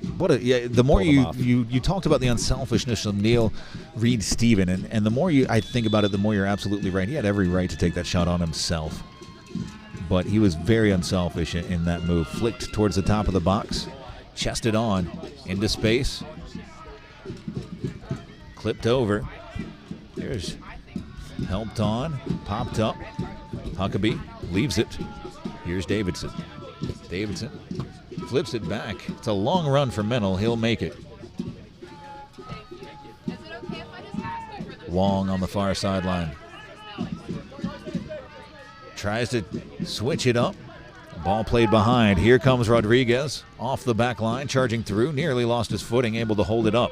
S2: The more
S3: Pulled him off.
S2: you talked about the unselfishness of Neil Reed-Steven, and the more I think about it, the more you're absolutely right. He had every right to take that shot on himself. But he was very unselfish in that move. Flicked towards the top of the box, chested on, into space. Clipped over. There's helped on, popped up. Huckabee leaves it. Here's Davidson. Davidson flips it back. It's a long run for Mennel. He'll make it. Wong on the far sideline. Tries to switch it up. Ball played behind. Here comes Rodriguez off the back line, charging through. Nearly lost his footing, able to hold it up.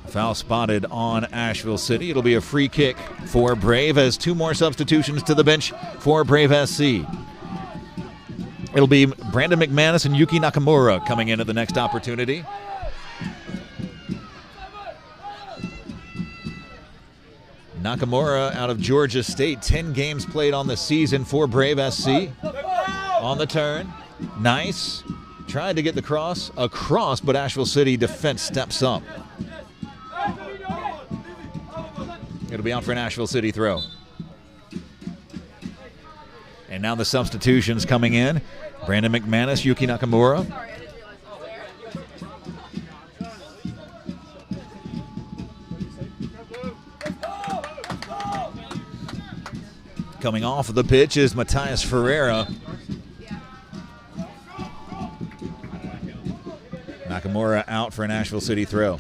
S2: Foul spotted on Asheville City. It'll be a free kick for Brave as two more substitutions to the bench for Brave SC. It'll be Brandon McManus and Yuki Nakamura coming in at the next opportunity. Nakamura out of Georgia State, 10 games played on the season for Brave SC. On the turn, nice. Tried to get the cross across, but Asheville City defense steps up. It'll be out for an Asheville City throw. And now the substitutions coming in. Brandon McManus, Yuki Nakamura. Coming off of the pitch is Matias Ferreira. Nakamura out for an Asheville City throw.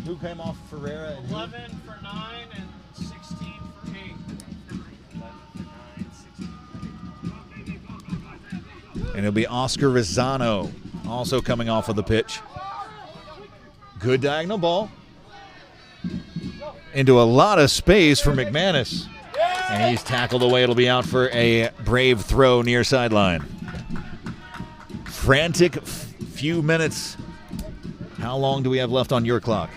S2: Who came off Ferreira? And
S5: 11 for 9 and 16 for 8.
S2: And it'll be Oscar Rizzano also coming off of the pitch. Good diagonal ball. Into a lot of space for McManus. And he's tackled away. It'll be out for a Brave throw near sideline. Frantic few minutes. How long do we have left on your clock?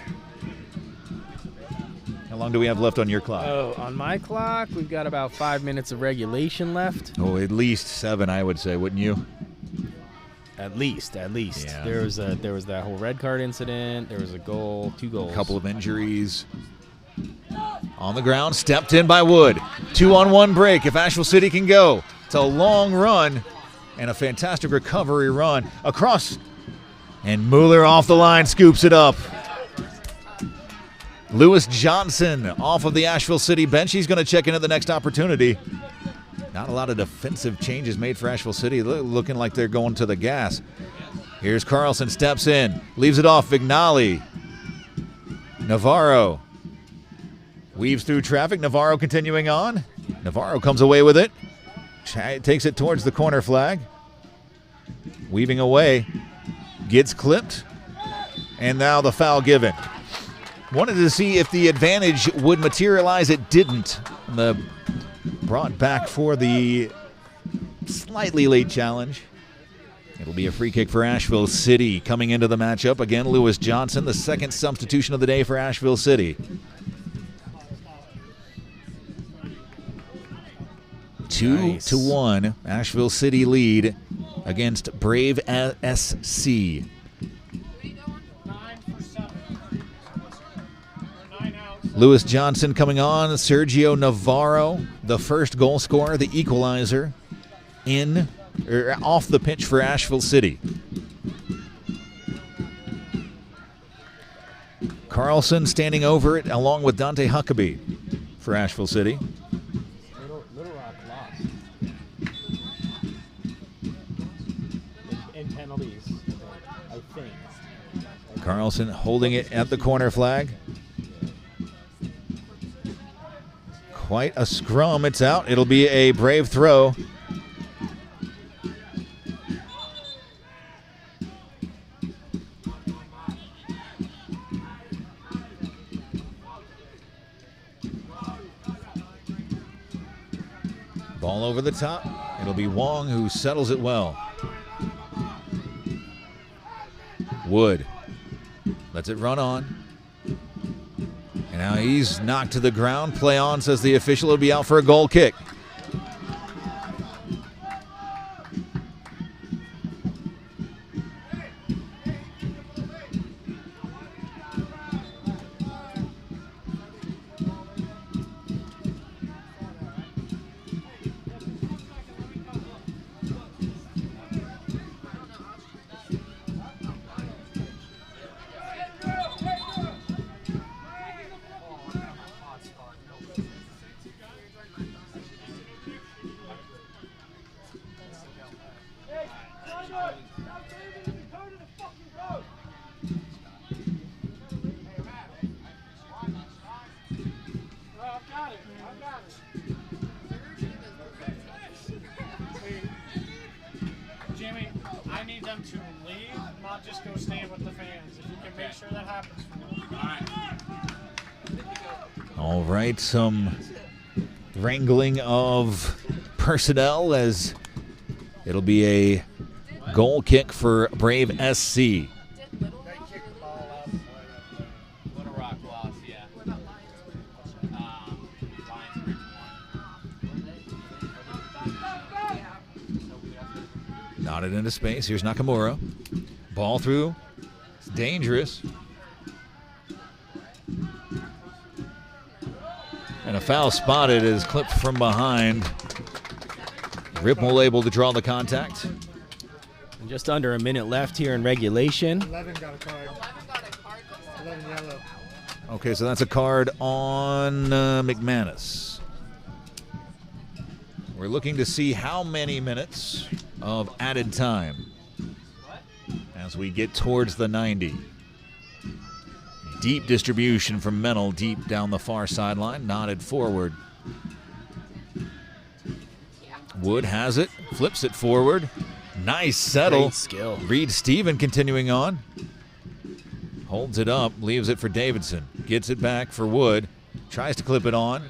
S2: How long do we have left on your clock?
S3: Oh, on my clock, we've got about 5 minutes of regulation left.
S2: Oh, at least 7, I would say, wouldn't you?
S3: At least.
S2: Yeah.
S3: There was that whole red card incident. There was a goal, 2 goals.
S2: A couple of injuries. On the ground, stepped in by Wood. 2-on-1 break if Asheville City can go. It's a long run. And a fantastic recovery run across. And Mueller off the line scoops it up. Lewis Johnson off of the Asheville City bench. He's going to check in at the next opportunity. Not a lot of defensive changes made for Asheville City, looking like they're going to the gas. Here's Carlson, steps in, leaves it off Vignali. Navarro weaves through traffic. Navarro continuing on. Navarro comes away with it. Takes it towards the corner flag. Weaving away. Gets clipped. And now the foul given. Wanted to see if the advantage would materialize. It didn't. Brought back for the slightly late challenge. It'll be a free kick for Asheville City coming into the matchup. Again, Lewis Johnson, the second substitution of the day for Asheville City. 2-1, Asheville City lead against Brave SC.
S5: 9 for 7. 9 out.
S2: Lewis Johnson coming on. Sergio Navarro, the first goal scorer, the equalizer, off the pitch for Asheville City. Carlson standing over it along with Dante Huckabee for Asheville City.
S3: Little Rock lost. In penalties, I think.
S2: Carlson holding it at the corner flag. Quite a scrum. It's out. It'll be a Brave throw. Ball over the top. It'll be Wong who settles it well. Wood lets it run on. And now he's knocked to the ground. Play on, says the official. It'll be out for a goal kick.
S5: Jimmy, I need them to leave, not just go stand with the fans. If you can make sure that happens for me.
S2: All right, some wrangling of personnel as it'll be a goal kick for Brave SC.
S1: Little Rock lost, yeah. Lions Ridge won.
S2: Nodded into space. Here's Nakamura. Ball through. It's dangerous. And a foul spotted is clipped from behind. Rippel able to draw the contact.
S3: And just under a minute left here in regulation.
S6: 11 got a card. 11 yellow.
S2: Okay, so that's a card on McManus. We're looking to see how many minutes of added time as we get towards the 90. Deep distribution from Mennel deep down the far sideline, nodded forward. Wood has it, flips it forward. Nice settle.
S3: Great skill.
S2: Reed Stephen continuing on. Holds it up, leaves it for Davidson. Gets it back for Wood. Tries to clip it on.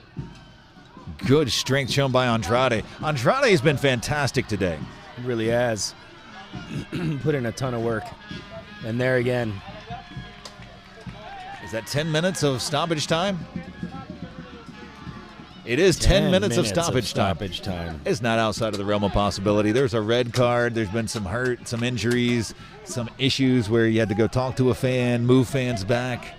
S2: Good strength shown by Andrade. Andrade has been fantastic today.
S3: He really has. Put in a ton of work. And there again.
S2: Is that 10 minutes of stoppage time? It is 10 minutes of stoppage time. It's not outside of the realm of possibility. There's a red card. There's been some hurt, some injuries, some issues where you had to go talk to a fan, move fans back.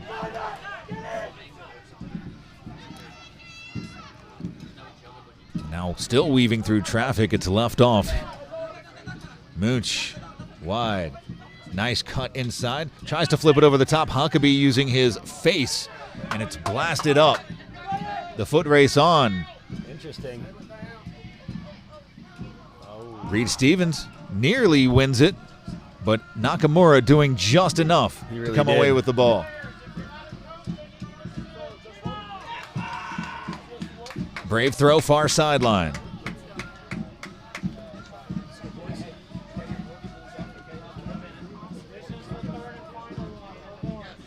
S2: Now still weaving through traffic. It's left off. Mooch, wide. Nice cut inside. Tries to flip it over the top. Huckabee using his face, and it's blasted up. The foot race on.
S3: Interesting.
S2: Reed Stevens nearly wins it, but Nakamura doing just enough
S3: Really
S2: to come
S3: did.
S2: away with the ball. Brave throw, far sideline.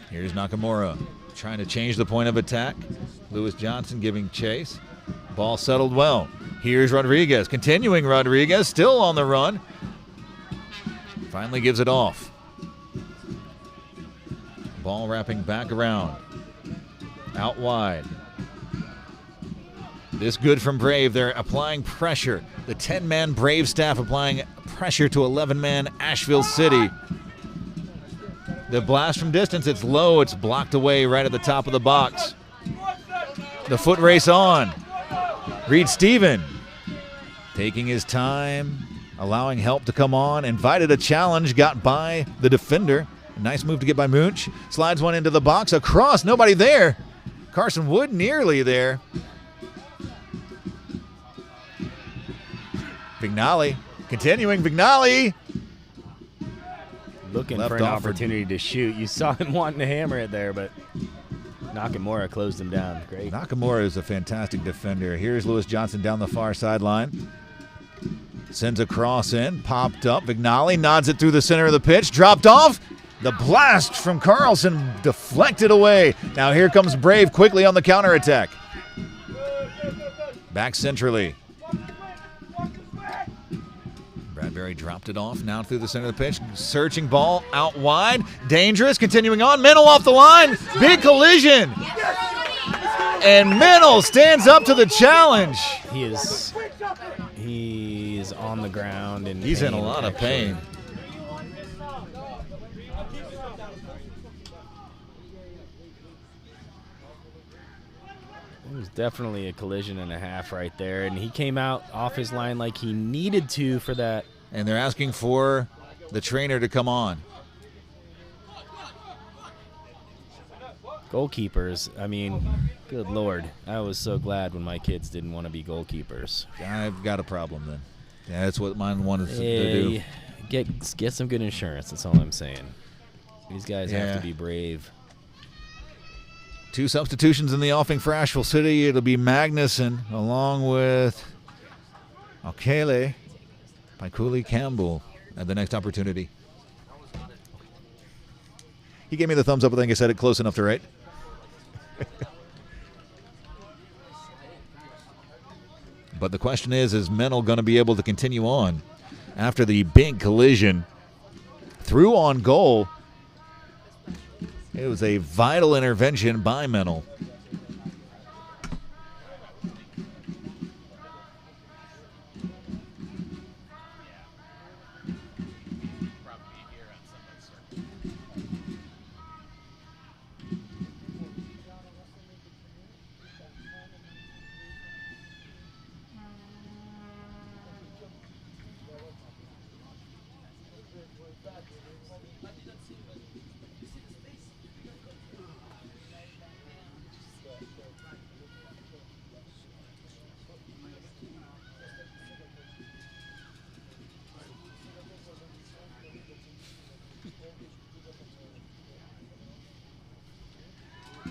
S2: Here's Nakamura trying to change the point of attack. Lewis Johnson giving chase. Ball settled well. Here's Rodriguez. Continuing Rodriguez, still on the run. Finally gives it off. Ball wrapping back around. Out wide. This good from Brave. They're applying pressure. The 10-man Brave staff applying pressure to 11-man Asheville City. The blast from distance, it's low. It's blocked away right at the top of the box. The foot race on. Reed Steven taking his time, allowing help to come on. Invited a challenge, got by the defender. A nice move to get by Mooch. Slides one into the box, across, nobody there. Carson Wood nearly there. Vignali, continuing Vignali.
S3: Looking
S2: Left
S3: for an
S2: offered.
S3: opportunity to shoot. You saw him wanting to hammer it there, but Nakamura closed him down. Great.
S2: Nakamura is a fantastic defender. Here's Lewis Johnson down the far sideline. Sends a cross in, popped up. Vignali nods it through the center of the pitch, dropped off. The blast from Carlson deflected away. Now here comes Brave quickly on the counterattack. Back centrally. Bradbury dropped it off, now through the center of the pitch. Searching ball out wide. Dangerous, continuing on. Mennel off the line. Big collision. And Mennel stands up to the challenge.
S3: He is on the ground and
S2: He's in a lot of pain.
S3: It was definitely a collision and a half right there, and he came out off his line like he needed to for that.
S2: And they're asking for the trainer to come on.
S3: Goalkeepers, I mean, good Lord. I was so glad when my kids didn't want to be goalkeepers.
S2: I've got a problem then. Yeah, that's what mine wanted to do.
S3: Get some good insurance, that's all I'm saying. These guys have
S2: Yeah.
S3: to be brave.
S2: 2 substitutions in the offing for Asheville City. It'll be Magnuson along with Okele, Paikuli Campbell at the next opportunity. He gave me the thumbs up. I think I said it close enough to right. But the question is Mennel going to be able to continue on after the big collision? Through on goal. It was a vital intervention by Mennel.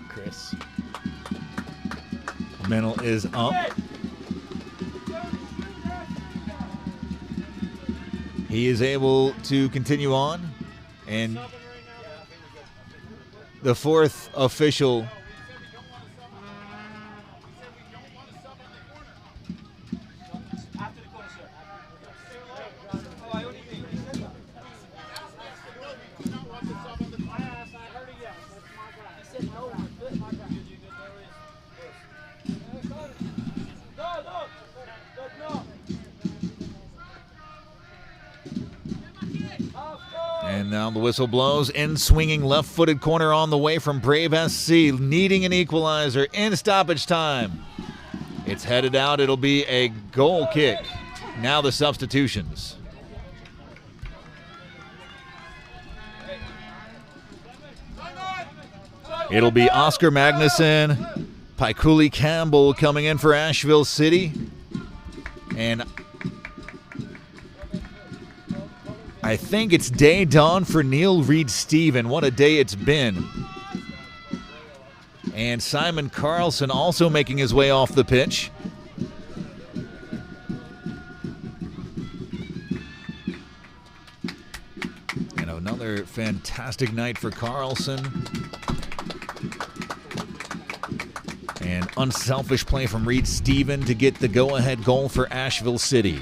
S3: Chris.
S2: Mennel is up. He is able to continue on. And the fourth official And now the whistle blows. In swinging left-footed corner on the way from Brave SC, needing an equalizer in stoppage time. It's headed out. It'll be a goal kick. Now the substitutions. It'll be Oscar Magnuson, Paikuli Campbell coming in for Asheville City. And I think it's day dawn for Neil Reed-Steven. What a day it's been. And Simon Carlson also making his way off the pitch. And another fantastic night for Carlson. And unselfish play from Reed-Steven to get the go-ahead goal for Asheville City.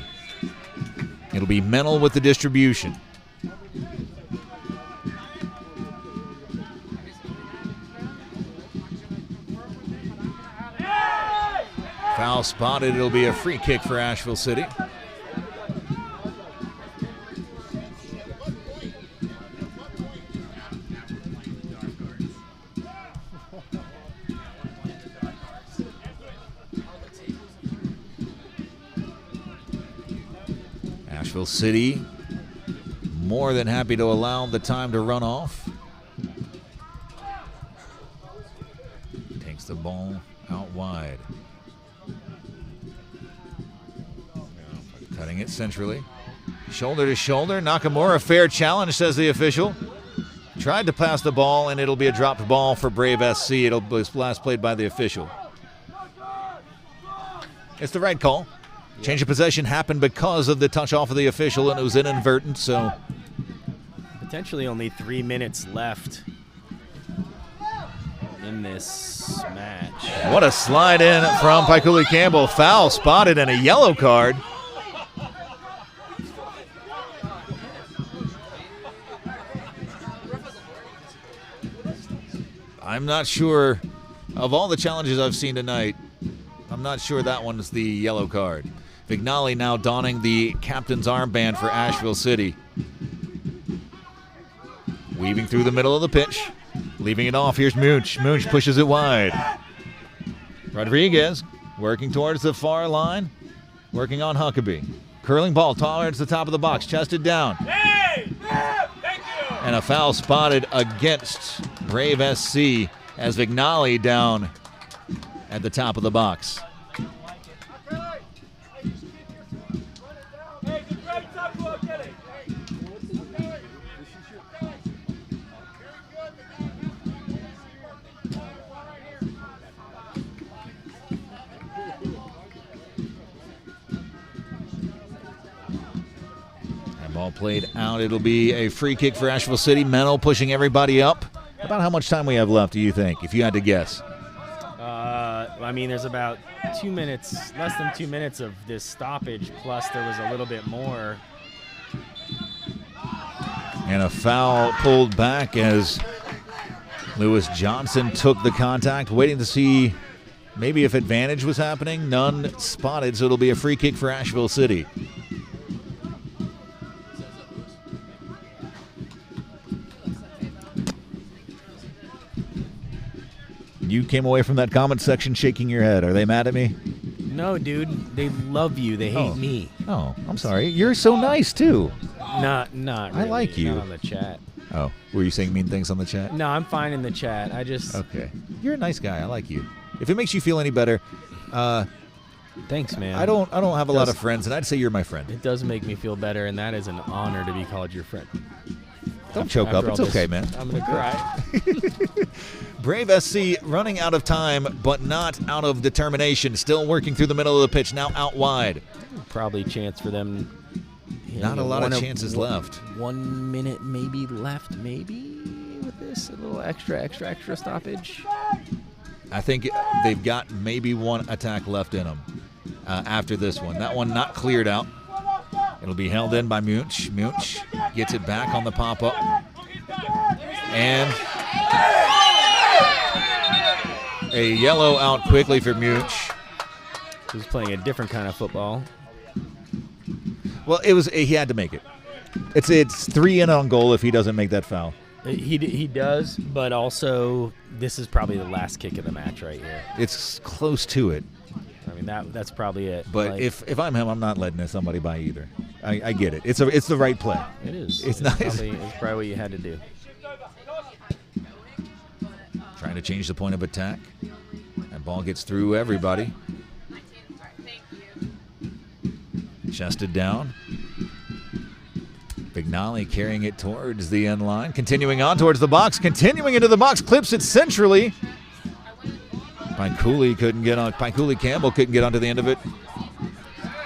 S2: It'll be Mennel with the distribution. Foul spotted. It'll be a free kick for Asheville City. Asheville City more than happy to allow the time to run off. Takes the ball out wide. Cutting it centrally. Shoulder to shoulder. Nakamura, fair challenge, says the official. Tried to pass the ball, and it'll be a dropped ball for Brave SC. It'll be last played by the official. It's the right call. Change of possession happened because of the touch off of the official, and it was inadvertent, so.
S3: Potentially only 3 minutes left in this match.
S2: What a slide in from Paikuli Campbell. Foul spotted and a yellow card. I'm not sure, of all the challenges I've seen tonight, I'm not sure that one's the yellow card. Vignali now donning the captain's armband for Asheville City. Weaving through the middle of the pitch, leaving it off. Here's Munch. Munch pushes it wide. Rodriguez working towards the far line, working on Huckabee. Curling ball towards the top of the box, chested down.
S1: Hey! Thank you!
S2: And a foul spotted against Brave SC as Vignali down at the top of the box.
S1: Hey, good great tackle, I'll get it.
S2: That ball played out. It'll be a free kick for Asheville City. Mennel pushing everybody up. About how much time we have left, do you think, if you had to guess?
S3: I mean, there's about 2 minutes, less than 2 minutes of this stoppage, plus there was a little bit more.
S2: And a foul pulled back as Lewis Johnson took the contact, waiting to see maybe if advantage was happening. None spotted, so it'll be a free kick for Asheville City. You came away from that comment section shaking your head. Are they mad at me?
S3: No, dude. They love you. They hate me.
S2: Oh, I'm sorry. You're so nice, too.
S3: Not really.
S2: I like you.
S3: Not on the chat.
S2: Oh, were you saying mean things on the chat?
S3: No, I'm fine in the chat. I just...
S2: Okay. You're a nice guy. I like you. If it makes you feel any better,
S3: thanks, man.
S2: I don't have a lot of friends, and I'd say you're my friend.
S3: It does make me feel better, and that is an honor to be called your friend.
S2: Don't choke up. It's okay, man.
S3: I'm going to cry.
S2: Brave SC running out of time, but not out of determination. Still working through the middle of the pitch, now out wide.
S3: Probably a chance for them.
S2: Not a lot of chances left.
S3: 1 minute maybe left, maybe, with this. A little extra stoppage.
S2: I think they've got maybe one attack left in them after this one. That one not cleared out. It'll be held in by Munch. Munch gets it back on the pop-up. And a yellow out quickly for Munch.
S3: He was playing a different kind of football.
S2: Well, he had to make it. It's 3 in on goal if he doesn't make that foul.
S3: He does, but also this is probably the last kick of the match right here.
S2: It's close to it.
S3: I mean, that's probably it.
S2: But
S3: like,
S2: if I'm him, I'm not letting somebody by either. I get it. It's the right play.
S3: It is.
S2: It's nice.
S3: It's probably what you had to do.
S2: Trying to change the point of attack. That ball gets through everybody. Chested down. Vignali carrying it towards the end line. Continuing on towards the box. Continuing into the box. Clips it centrally. Paikuli Campbell couldn't get onto the end of it.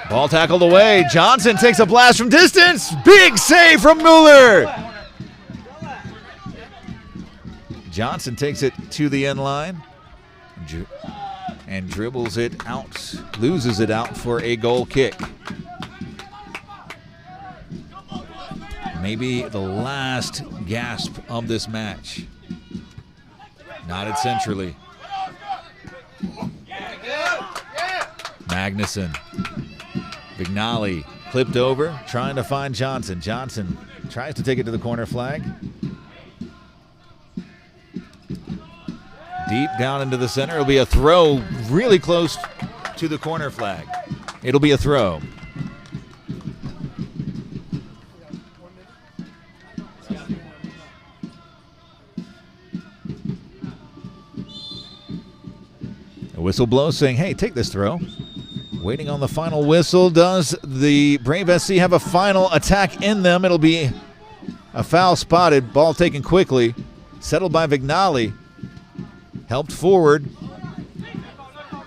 S2: Ball tackled away. Johnson takes a blast from distance. Big save from Mueller. Johnson takes it to the end line and dribbles it out. Loses it out for a goal kick. Maybe the last gasp of this match. Knotted centrally. Magnuson. Vignali clipped over, trying to find Johnson. Johnson tries to take it to the corner flag. Deep down into the center. It'll be a throw really close to the corner flag. It'll be a throw. A whistle blows saying, hey, take this throw. Waiting on the final whistle. Does the Brave SC have a final attack in them? It'll be a foul spotted. Ball taken quickly. Settled by Vignali. Helped forward.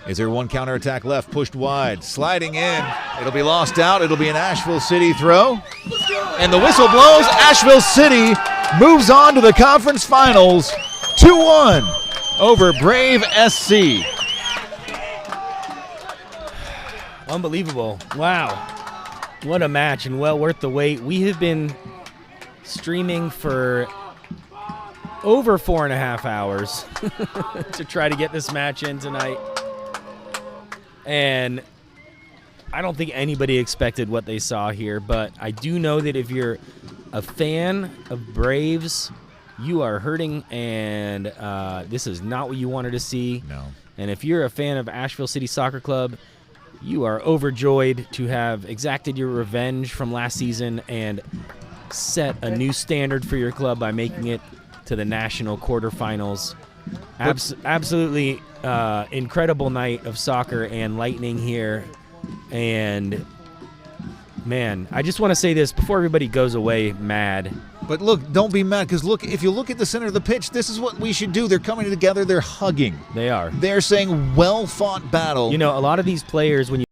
S2: Is there one counterattack left? Pushed wide. Sliding in. It'll be lost out. It'll be an Asheville City throw. And the whistle blows. Asheville City moves on to the conference finals. 2-1 over Brave SC.
S3: Unbelievable. Wow. What a match, and well worth the wait. We have been streaming for over 4.5 hours to try to get this match in tonight. And I don't think anybody expected what they saw here, but I do know that if you're a fan of Braves, you are hurting, and this is not what you wanted to see.
S2: No.
S3: And if you're a fan of Asheville City Soccer Club, you are overjoyed to have exacted your revenge from last season and set a new standard for your club by making it to the national quarterfinals. Absolutely incredible night of soccer and lightning here. And, man, I just want to say this before everybody goes away mad.
S2: But look, don't be mad, because look, if you look at the center of the pitch, this is what we should do. They're coming together. They're hugging.
S3: They are.
S2: They're saying well-fought battle.
S3: You know, a lot of these players, when you